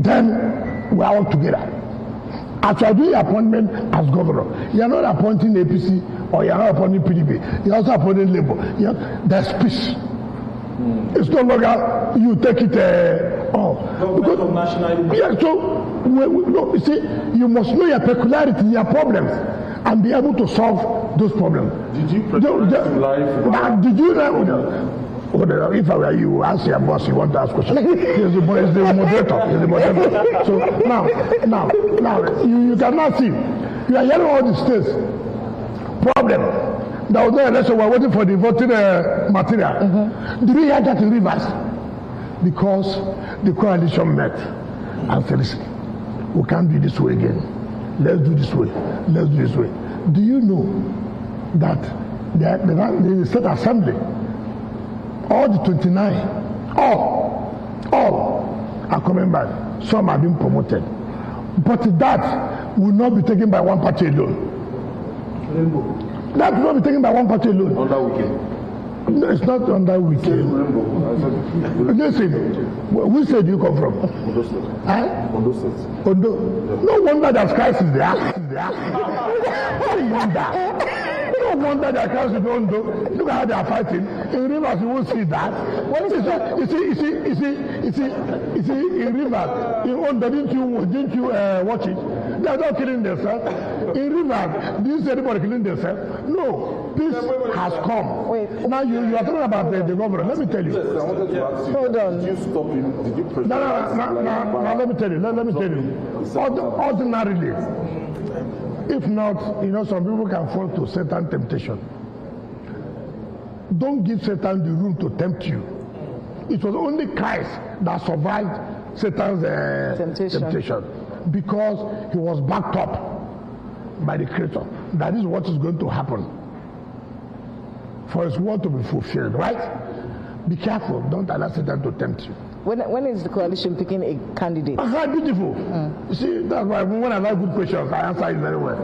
Then we are all together. As you are doing appointment as governor, you are not appointing APC or you are not appointing PDP. You are also appointing Labour. There's peace. It's no longer you take it Government of national. Yeah, so no, you see, you must know your peculiarity, your problems, and be able to solve those problems. Did you present life? Did you know? If I were you, ask your boss, you want to ask questions. He's the moderator. So now, you cannot see. You are hearing all the states. Problem. There was no election, we're waiting for the voting material. Did we hear that in Rivers? Because the coalition met and said, listen, we can't do this way again. Let's do this way. Let's do this way. Do you know that the state assembly, all the 29, all are coming back. Some are being promoted. But that will not be taken by one party alone. That will not be taken by one party alone. Under weekend. No, it's not under weekend. Listen, which state do you come from? Ondo State. Ondo State. Ondo. No wonder there's crisis there. No wonder there's crisis in Ondo. Look at how they are fighting. In Rivers, you won't see that. You see, in Rivers, in Ondo, didn't you watch it? They are not killing themselves. In Rivers, do you see anybody killing themselves? No. Peace has come. Wait. Now you are talking about the governor. Let me tell you. Yes, I wanted to ask you. Hold on. Did you stop him? Did you pressure No, let me tell you. Let me tell you. Ordinarily, if not, some people can fall to Satan's temptation. Don't give Satan the room to tempt you. It was only Christ that survived Satan's temptation because he was backed up by the Creator. That is what is going to happen for his word to be fulfilled, right? Be careful. Don't allow Satan to tempt you. When is the coalition picking a candidate? Beautiful. You see, that's why when I like good questions, I answer it very well.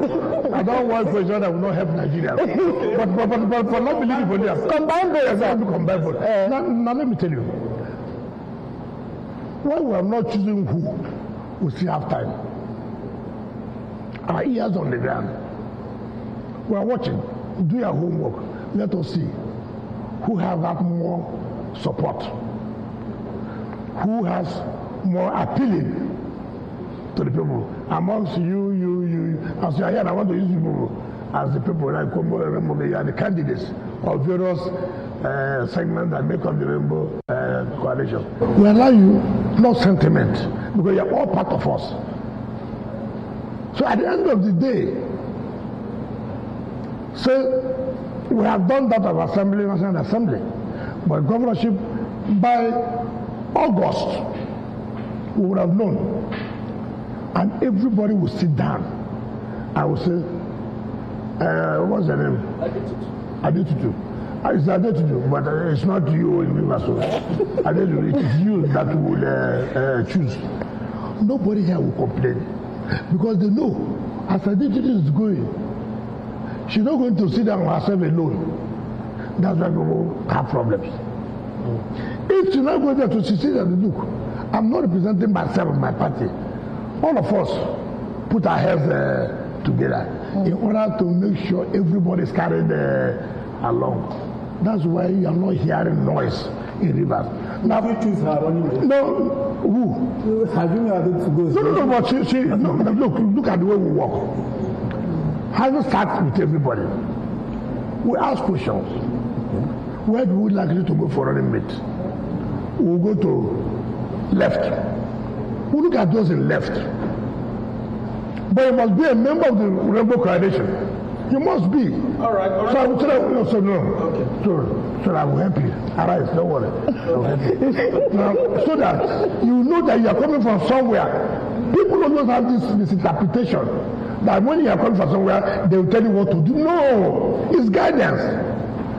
I don't want questions that will not help Nigeria. but not believe for them. Combine both. Combine both. Now let me tell you. When we are not choosing who, we still have time. Our ears on the ground. We are watching. Do your homework. Let us see who has more support. Who has more appealing to the people amongst you. As you are here, I want to use you as the people like the candidates of various segments that make up the Rainbow Coalition. We allow you no sentiment because you are all part of us. So at the end of the day, we have done that of Assembly, National Assembly, but governorship by August, we would have known, and everybody would sit down. I would say, what's the name? Adetutu. It's Adetutu, but it's not you in Riverso. Adetutu, it is you that will choose. Nobody here will complain because they know as Adetutu is going, she's not going to sit down herself alone. That's why people have problems. If she's not going to succeed at the look, I'm not representing myself, my party. All of us put our heads together in order to make sure everybody is carried along. That's why you are not hearing noise in Rivers. Now, you choose her anyway. No, who? Have you had to go? No, but see, look at the way we walk. How do you start with everybody? We ask questions. Where do we likely to go for running mate? We'll go to left. We look at those in left. But you must be a member of the Rainbow Coalition. You must be. All right. So I will tell you, so I will help you. Arise, don't worry. I will help you. Now, so that you know that you are coming from somewhere. People always have this misinterpretation that when you are coming from somewhere, they will tell you what to do. No, it's guidance.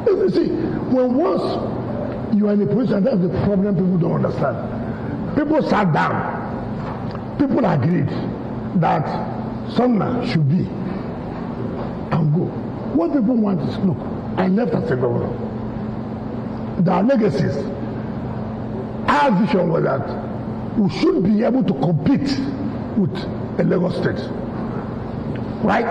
You see, when once you are in a position, that's the problem people don't understand. People sat down. People agreed that Sumner should be and go. What people want is, look, I left as a governor. Their legacies. Our vision was that we should be able to compete with a Lagos state. Right?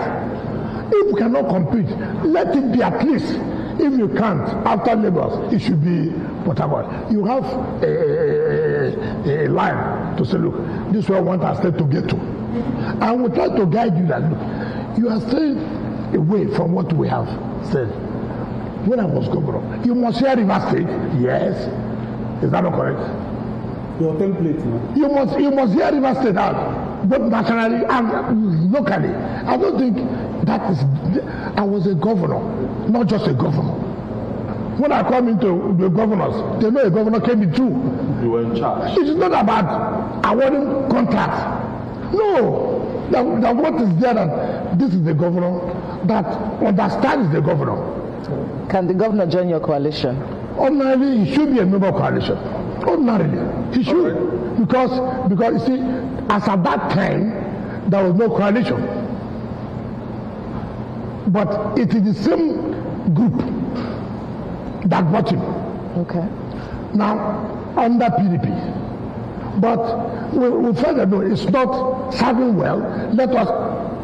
If we cannot compete, let it be at least. If you can't, after Lagos, it should be Port Harcourt. You have a line to say, look, this is where I want our state to get to. And we try to guide you that, look, you are staying away from what we have said. When I was governor, you must hear River State. Yes. Is that not correct? Your template. You must hear River State out, both nationally and locally. I don't think that is. I was a governor, not just a governor. When I come into the governors, they know a governor came in too. You were in charge. It is not about awarding contracts. No. That what is there that this is the governor that understands the governor. Can the governor join your coalition? Ordinarily, he should be a member of coalition. Ordinarily. He should. Because you see, as at that time, there was no coalition. But it is the same group that got him. Okay. Now, under PDP. But we felt that no, it's not serving well. Let us,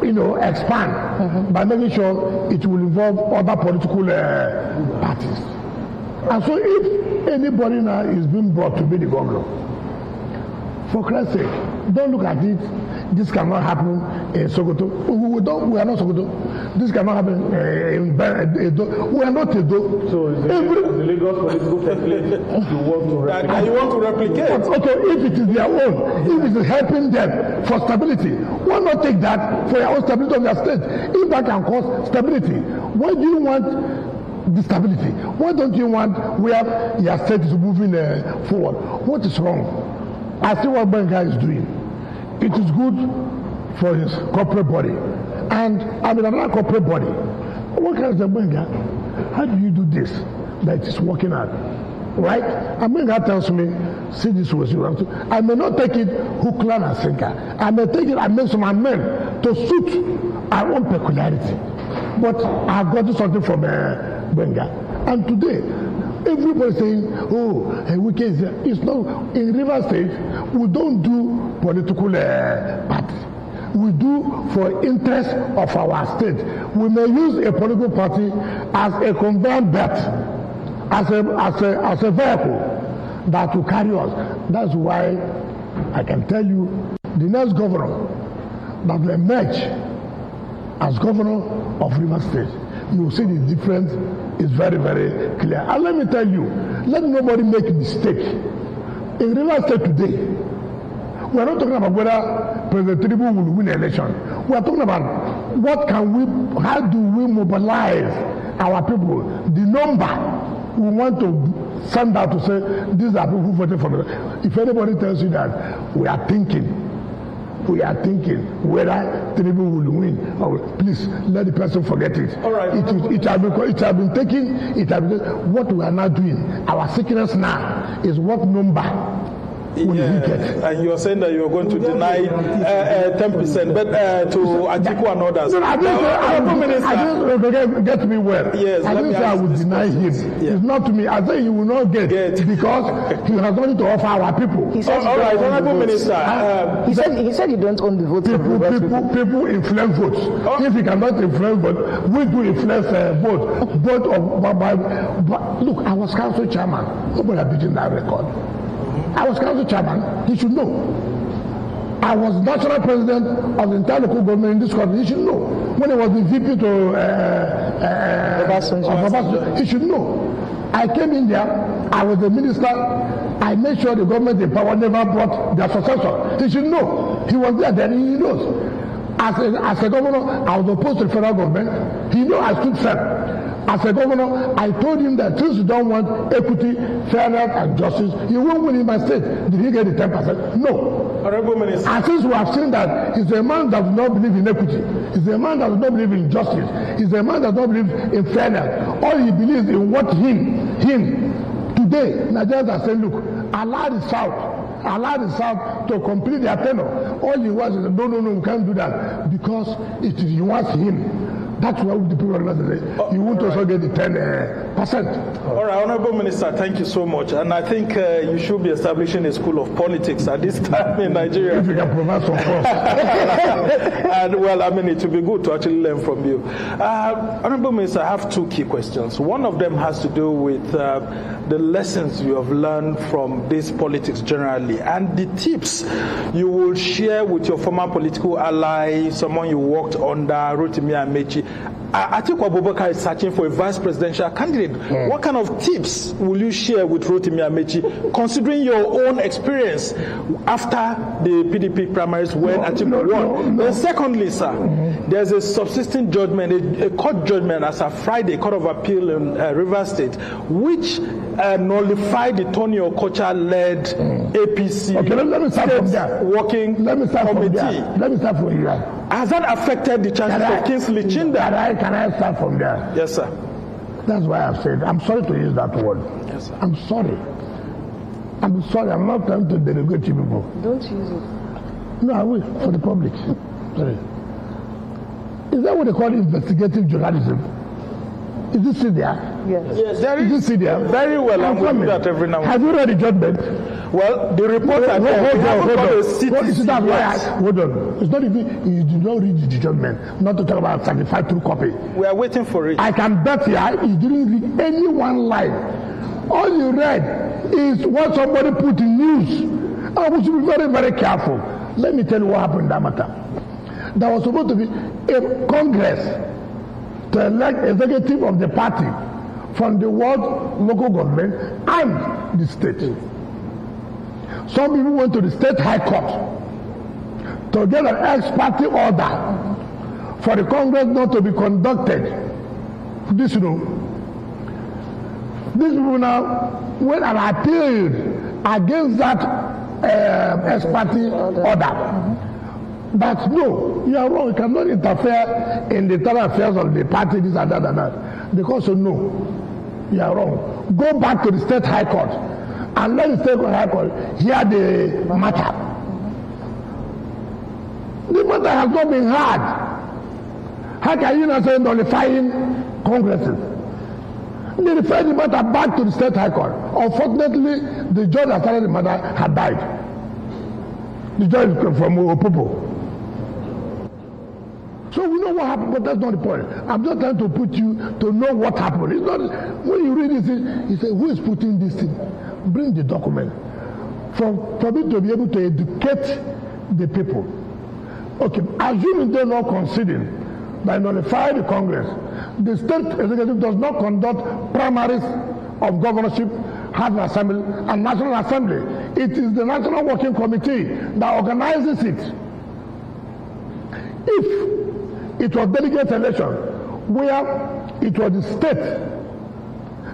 expand by making sure it will involve other political parties. And so if anybody now is being brought to be the governor, for Christ's sake, don't look at it. This cannot happen in Sokoto. We are not Sokoto. This cannot happen in Edo. We are not Edo. So the Lagos political template you want to replicate? Okay, if it is their own, if it is helping them for stability, why not take that for your own stability of your state? If that can cause stability, why do you want the stability? Why don't you want where your state is moving forward? What is wrong? I see what Benga is doing. It is good for his corporate body. And I'm in another corporate body. What kind of Benga? How do you do this that it is working out? Right? And Benga tells me, see this was you. I may not take it hook, line, and sinker. I may take it and make some amendment to suit our own peculiarity. But I've gotten something from Benga. And today, everybody saying, Wike is here. It's not. In River State, we don't do political party. We do for interest of our state. We may use a political party as a conveyor belt, as a vehicle that will carry us. That's why I can tell you, the next governor that will emerge as governor of River State, you will see the difference is very, very clear. And let me tell you, let nobody make a mistake. In River State today, we are not talking about whether President Tinubu will win the election. We are talking about how do we mobilize our people, the number we want to send out to say, these are people who voted for me. If anybody tells you that we are thinking whether Tinubu will win, please let the person forget it. All right. It has been taken. What we are now doing, our sickness now is what number will we get. And you are saying that you are going to deny 10%, but to Atiku and others. No, I didn't get me well. Yes, I didn't say I would deny him. Yeah. It's not to me. I say he will not get because he has nothing to offer our people. He said all right, Honorable Minister. He said you don't own the votes. People influence votes. If he cannot influence votes, we do influence votes. Look, I was council chairman. Nobody has beaten that record. I was council chairman. He should know. I was national president of the entire local government in this country. He should know. When he was the VP to Obasanjo, he should know. I came in there. I was the minister. I made sure the government in power never brought their successor. He should know. He was there then. He knows. As a governor, I was opposed to the federal government. He knows I stood firm. As a governor, I told him that since you don't want equity, fairness, and justice, you won't win in my state. Did he get the 10%? No. Honorable Minister. And since we have seen that he's a man that does not believe in equity, he's a man that does not believe in justice, he's a man that does not believe in fairness. All he believes in what him. Today, Nigerians are saying, look, allow the South to complete their tenure. All he wants is, no, we can't do that because he wants him. That's why the people are saying, you won't also get the 10%. All right, Honorable Minister, thank you so much. And I think you should be establishing a school of politics at this time in Nigeria. If you can provide some course. And well, I mean, it would be good to actually learn from you. Honorable Minister, I have two key questions. One of them has to do with the lessons you have learned from this politics generally and the tips you will share with your former political ally, someone you worked under, Rotimi Amechi. Atiku Abubakar is searching for a vice presidential candidate. What kind of tips will you share with Rotimi Amechi, considering your own experience after the PDP primaries when Atiku won? Then secondly, sir, there's a subsisting judgment, a court judgment as of Friday, Court of Appeal in Rivers State, which nullified the Tony Okocha-led APC let me start from there. Working Committee. Let me start from here. Has that affected the chances of Kingsley Chinda? Can I start from there? Yes, sir. That's why I've said, I'm sorry to use that word. Yes, sir. I'm sorry. I'm sorry, I'm not trying to derogate you people. Don't use it. No, I will, for the public. Sorry. Is that what they call investigative journalism? Is this in there? Yes. There is this in there? Very well, and we do that every now and then. Have you read the judgment? Well, the report I got, hold on. It's not even, you do not read the judgment, not to talk about certified true copy. We are waiting for it. I can bet you didn't read any one line. All you read is what somebody put in news. And we should be very, very careful. Let me tell you what happened in that matter. There was supposed to be a congress to elect executive of the party from the world, local government, and the state. Some people went to the state high court to get an ex-party order for the congress not to be conducted. This, you know, these people now went and appealed against that ex-party order. But no, you are wrong. You cannot interfere in the internal affairs of the party, this and that and that. Because you know, you are wrong. Go back to the state high court and let the state high court hear the matter. The matter has not been heard. How can you not say nullifying congresses? They referred the matter back to the state high court. Unfortunately, the judge that started the matter had died. The judge from Opopo. So we know what happened, but that's not the point. I'm just trying to put you to know what happened. It's not when you read this, you say, who is putting this thing? Bring the document. For me to be able to educate the people. Okay, assuming they're not conceding by nullifying the Congress, the state executive does not conduct primaries of governorship, House Assembly, and National Assembly. It is the National Working Committee that organizes it. If it was delegate election, where it was the state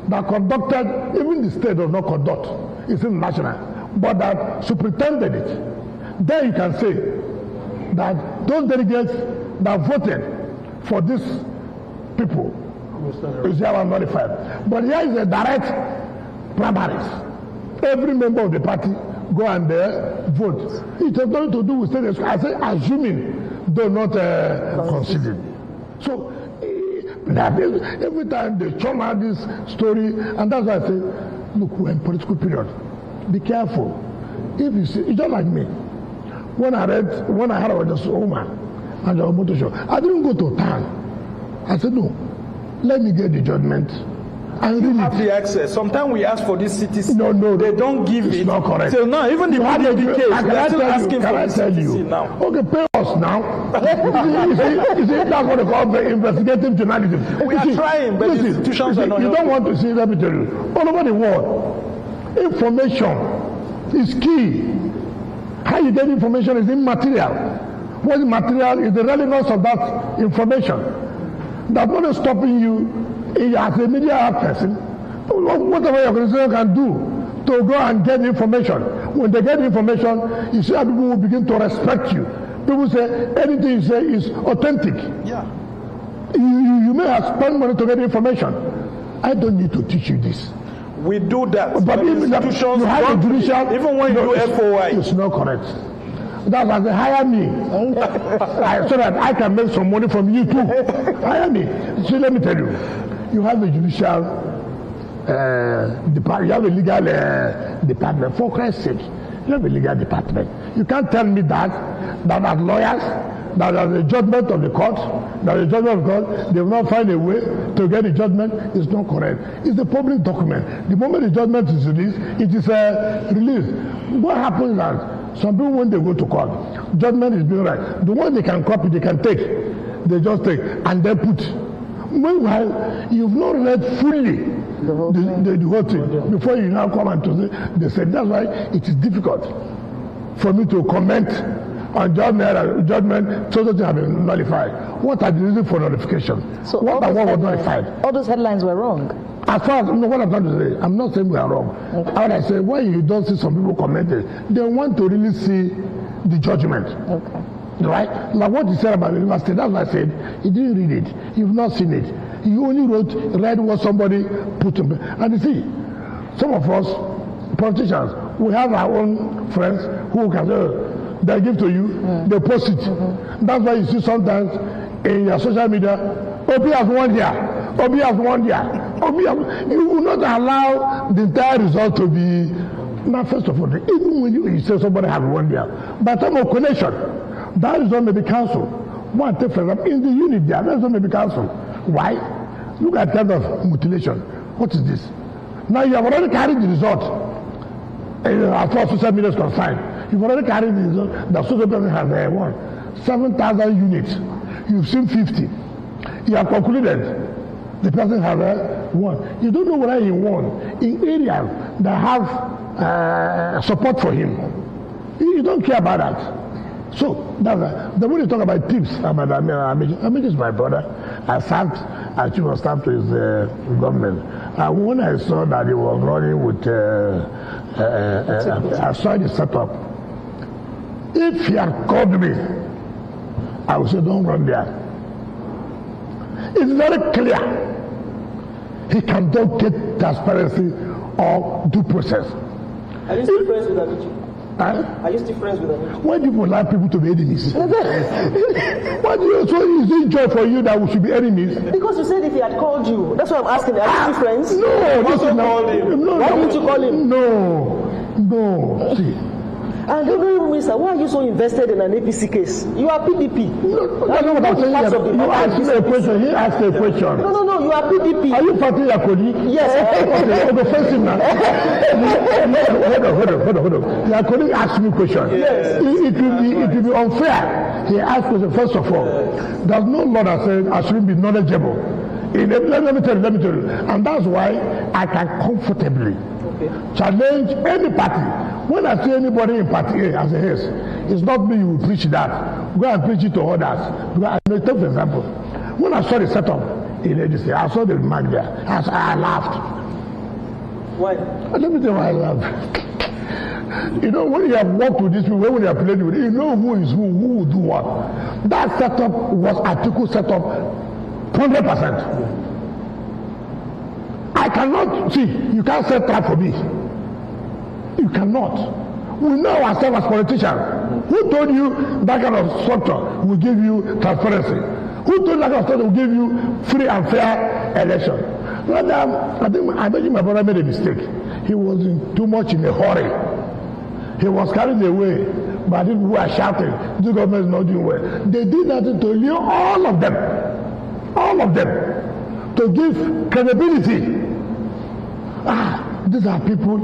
that conducted, even the state does not conduct, it's in national, but that superintended it, then you can say that those delegates that voted for these people is nullified. But here is a direct primaries. Every member of the party go and vote. It has nothing to do with state. I say assuming they're not considered. So every time they churn out this story, and that's why I say, look, we're in political period. Be careful. If you see, it's just like me. When I heard about this woman and the motor show, I didn't go to town. I said, no, let me get the judgment. And you have the access. Sometimes we ask for this CTC. No, they don't give it's it. Not correct. So now, even the PDP case, they're still asking for the CTC now. Okay, pay us now. you see, that's what they call the investigative journalism. We are trying, but the institutions are not. You don't want to see, let me tell you, all over the world, information is key. How you get information is immaterial. What is material is the relevance of that information. That's not stopping you as a media person, whatever your organization can do to go and get information. When they get information, you see how people will begin to respect you. People say anything you say is authentic. Yeah. You may have spent money to get information. I don't need to teach you this. We do that. But if institutions you have a judicial, even when you do FOI, it's not correct. That's why they hire me so that I can make some money from you too. Hire me. So let me tell you, you have a judicial department, you have a legal department. For Christ's sake, you have a legal department. You can't tell me that as lawyers, that as a judgment of the court, that the judgment of God, they will not find a way to get the judgment. It's not correct. It's a public document. The moment the judgment is released, it is released. What happens is that some people, when they go to court, judgment is being right. The one they can copy, they can take. They just take and then put. Meanwhile, you've not read fully the whole thing before you now come and to say, they said that's why it is difficult for me to comment on judgment so that they have been nullified. What are the reasons for nullification? So what was nullified? All those headlines were wrong. As far as what I'm trying to say, I'm not saying we are wrong. Okay. What I say, when you don't see some people commenting, they want to really see the judgment. Okay. Right? Like what you said about the university, that's what I said. You didn't read it. You've not seen it. You only read what somebody put in. And you see, some of us, politicians, We have our own friends who can they give to you, they post it. That's why you see sometimes in your social media, Obi has won here, Obi has won here, Obi has, you will not allow the entire result to be. Now, first of all, even when you say somebody has won there, by the time of connection, that result may be cancelled. One thing, for example, in the unit there, that result may be cancelled. Why? Look at that of mutilation. What is this? Now you have already carried the result. As far as social media is concerned, you've already carried the result that social media has won 7,000 units. You've seen 50. You have concluded the person has won. You don't know whether he won in areas that have support for him. You don't care about that. So that's the way you talk about tips about Amiji is my brother. I served as chief of staff to his government. And when I saw that he was running with I saw the setup. If he had called me, I would say don't run there. It's very clear. He cannot get transparency or due process. Are you still friends with Amiji? Are you still friends with Amiji? Why do people like people to be enemies? Why do you, so is it joy for you that we should be enemies? Because you said if he had called you. That's why I'm asking. Are you still friends? No, this is not. Why didn't you call him? No. See. And Minister, why are you so invested in an APC case? You are PDP. No, that's not what I'm saying. You asked me a question. He asked a question. No. You are PDP. Are you fighting your colleague? Yes. Okay, offensive now. Hold on. Your colleague asked me a question. Yes. It will be unfair. He asked question. First of all, there's no law that says I shouldn't be knowledgeable. Let me tell you. And that's why I can comfortably challenge any party. When I see anybody in party A as a his, it's not me who will preach that. Go and preach it to others. Because I take for example, when I saw the setup in ADC, I saw the remark there. I laughed. Why? Let me tell you why I laughed. You know, when you have worked with these people, when you have played with it, you know who is who will do what. That setup was Atiku setup 100%. I cannot see, you can't set trap for me. You cannot. We know ourselves as politicians. Who told you that kind of structure will give you transparency? Who told you that kind of structure will give you free and fair election? I think my brother made a mistake. He was too much in a hurry. He was carried away by people who are shouting, the government is not doing well. They did that to lure all of them, to give credibility. These are people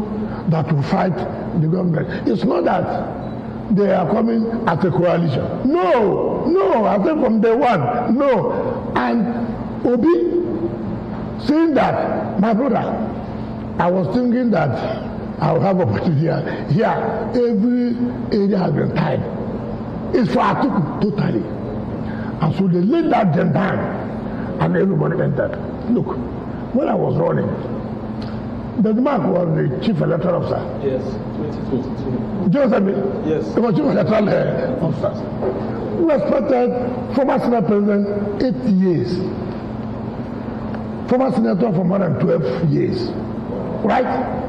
that will fight the government. It's not that they are coming as a coalition. No, I think from day one, no. And Obi, saying that, my brother, I was thinking that I will have opportunity here. Every area has been tied. It's for Atiku totally. And so they laid that them down and everybody entered. Look, when I was running, the man was the chief electoral officer. Yes, 2022. Joseph, yes. He was chief electoral officer. We respected former Senate President 8 years. Former Senator for more than 12 years. Right?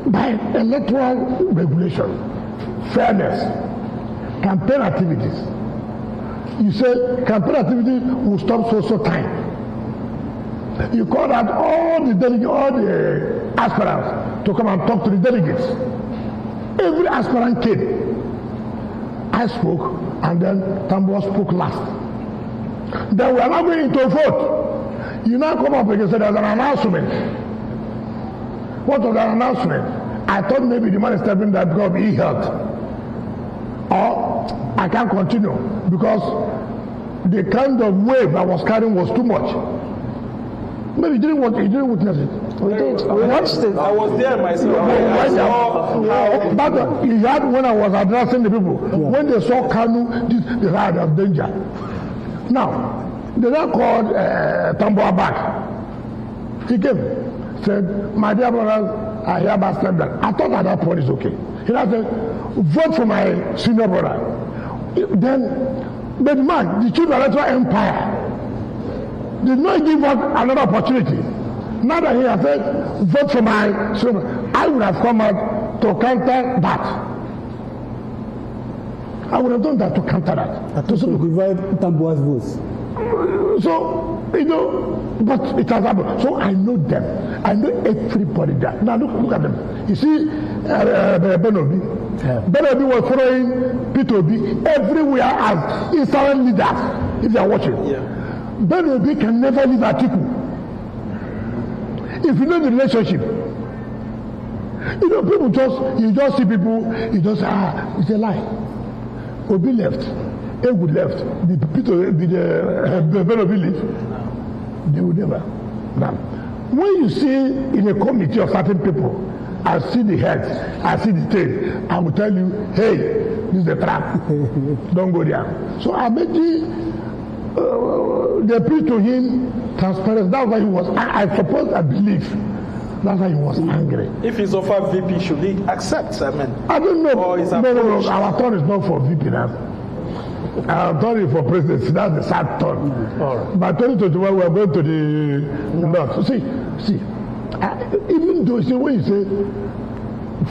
By electoral regulation, fairness, campaign activities. You say campaign activity will stop so time. You call out all the aspirants to come and talk to the delegates. Every aspirant came. I spoke, and then Tambo spoke last. Then we are now going into a vote. You now come up and say there's an announcement. What was that announcement? I thought maybe the man is stepping that because he health. Or I can't continue because the kind of wave I was carrying was too much. Maybe you didn't witness it. We did. We watched it. I was there myself. But you had when I was addressing the people, when they saw Kanu, they had a danger. Now, they now called Tamboa back. He came, said, my dear brothers, I hereby stand that. I thought at that point it's okay. He now said, vote for my senior brother. Then, the man, the chief electoral empire, did not give us another opportunity Now that he has said, vote for my son, I would have come out to counter that. I would have done that to counter that. To divide Tambua's votes. So, but it has happened. So I know them. I know everybody there. Now look at them. You see, Benobi. Yeah. Benobi was following P2B everywhere as insurgent leaders, if they are watching. Yeah. Benobi can never leave Atiku. If you know the relationship, people you just see people, you just say, it's a lie. Obi left, Egu left, the Benobi left. They will never. Now, when you see in a committee of certain people, I see the heads, I see the tail, I will tell you, hey, this is a trap. Don't go there. So I bet they appeal to him transparency. That's why he was, I suppose, I believe, that's why he was angry. If he's offered VP, should he accept? I don't know. No, our turn is not for VP now. Our turn is for presidency. That's the sad turn. By 2021, we are going to the north. See, even though when you say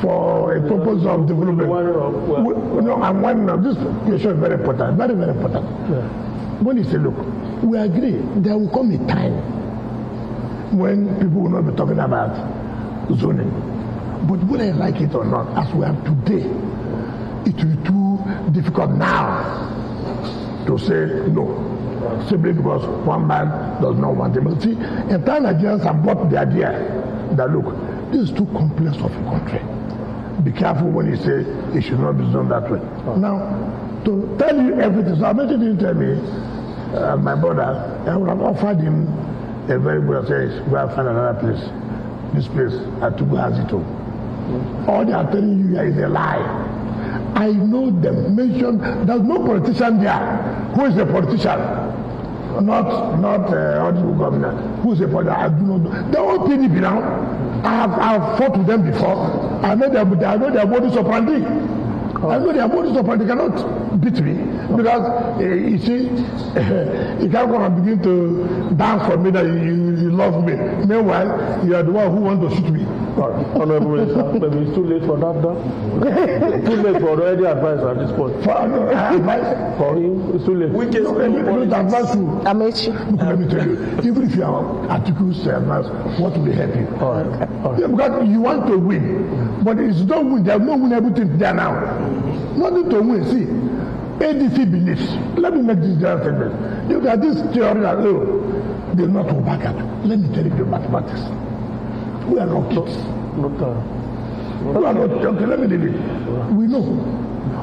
for a purpose of development, I'm winding up. This question is very important, very, very important. Yeah. When you say, look, we agree there will come a time when people will not be talking about zoning. But whether I like it or not, as we are today, it will be too difficult now to say no, simply because one man does not want it. But see, entire Nigerians have bought the idea that, look, this is too complex of a country. Be careful when you say it should not be done that way. Now, to tell you everything, so I mentioned you tell me, my brother, I would have offered him a very good place. Go and find another place. This place, Atugu has it all. All they are telling you here is a lie. I know them. Mention, there's no politician there. Who is a politician? Not audible governor. Who is a politician? I do not know. They're all PDP now. I have fought with them before. I know their modus operandi. I know their modus operandi. They cannot beat me because you see, you can't come and begin to dance for me that you love me. Meanwhile, you are the one who wants to shoot me. Honorable Minister, maybe it's too late for that now. Too late for already advice at this point. Advice for him, it's too late. We can advance you. Amechi. Look, let me tell you, even if your articles advance, what will help you? All right. Yeah, because you want to win, but it's not win. There's no win everything there now. Nothing to win. See, ADC believes. Let me make this general statement. Look at this theory that they're not to back up. Let me tell you the mathematics. We are not kids. We are not, okay, let me tell you. We know.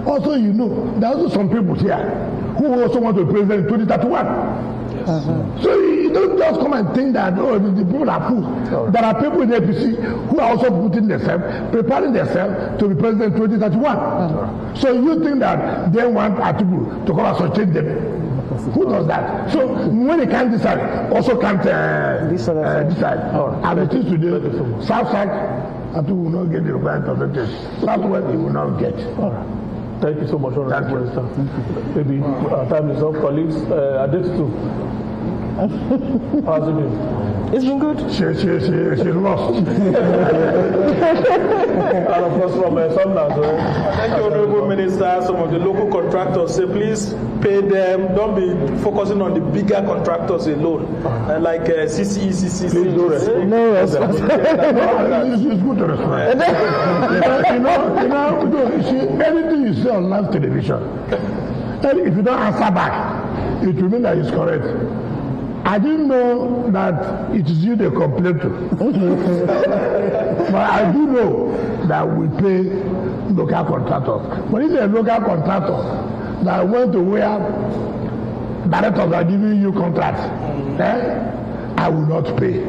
Also, you know, there are also some people here who also want to be president in 2031. So you don't just come and think that, the people are fools. There are people in the APC who are also putting themselves, preparing themselves to be president in 2031. So you think that they want Atiku to come and change them? Who does that? So when they can't decide, also can't decide. And it is today, South side, Atiku will not get the required percentage. Southwest, he will not get. All right. Thank you so much, Honorable Minister. Maybe our time is up, colleagues. Adetutu, how's it been? It's been good. She lost. And of course from Sumner. Thank you, Honorable Minister. Some of the local contractors say, please pay them. Don't be focusing on the bigger contractors alone, like CCE, CCC. Please do respect. No respect. It's good to respect. You see, anything you say on live television, if you don't answer back, it will mean that it's correct. I didn't know that it is you they complain to. But I do know that we pay local contractors. But if a local contractor that went to where directors are giving you contracts, I will not pay.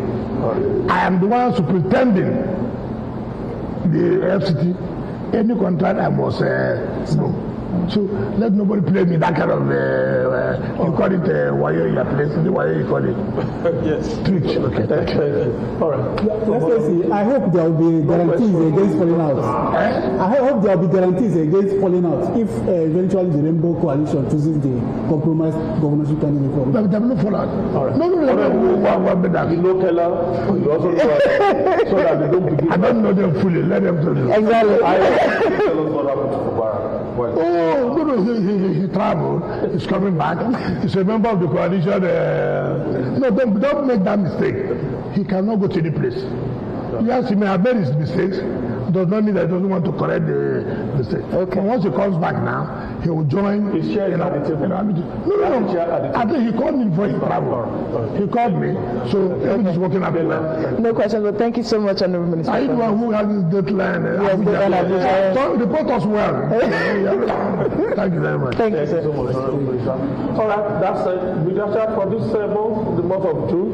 I am the one superintending the FCT. Any contract I must know. So let nobody play me that kind of, you call it wayo, you are placing the wayo, you call it. Yes. Twitch. Okay, thank you. All right. Let's see. I hope there will be guarantees against falling out. I hope there will be guarantees against falling out if eventually the Rainbow Coalition chooses the compromised governorship candidate for. But there will no fallout. All right. No. You know Keller, you also know so that they don't begin. I don't know them fully. Let them tell you. Exactly. Tell us what happened to Mubarak. Oh, no, he traveled. He's coming back. He's a member of the coalition. No, don't make that mistake. He cannot go to any place. Yes, he may have made his mistakes. Does not mean that he doesn't want to correct the mistake. Okay. But once he comes back now, he will join. He's sharing at the table. No. I think he called me before he traveled. He called me, so everything's working out well. No questions, but thank you so much, Honorable Minister. Are you the one who has this deadline? Yes, Abuja. So report us well. Thank you very much. Thank you, sir. So much, all right, that's it. We just have for this month, the month of June.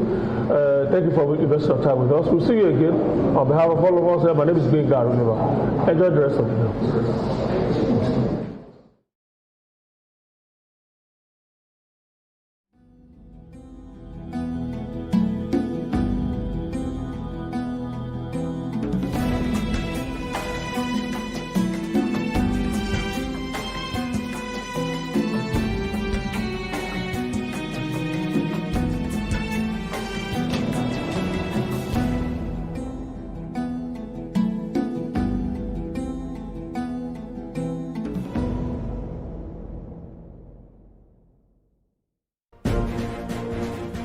Thank you for investing your time with us. We'll see you again. On behalf of all of us, my name is Benga. Enjoy the rest of the day.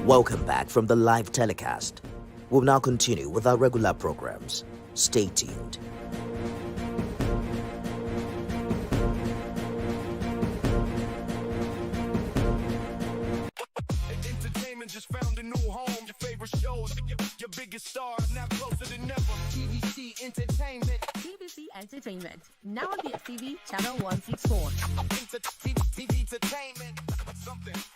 Welcome back from the live telecast. We'll now continue with our regular programs. Stay tuned. Entertainment just found a new home. Your favorite shows, your biggest stars now closer than ever. TVC Entertainment. TVC Entertainment. Now on the TV channel 164. TV Entertainment. Something for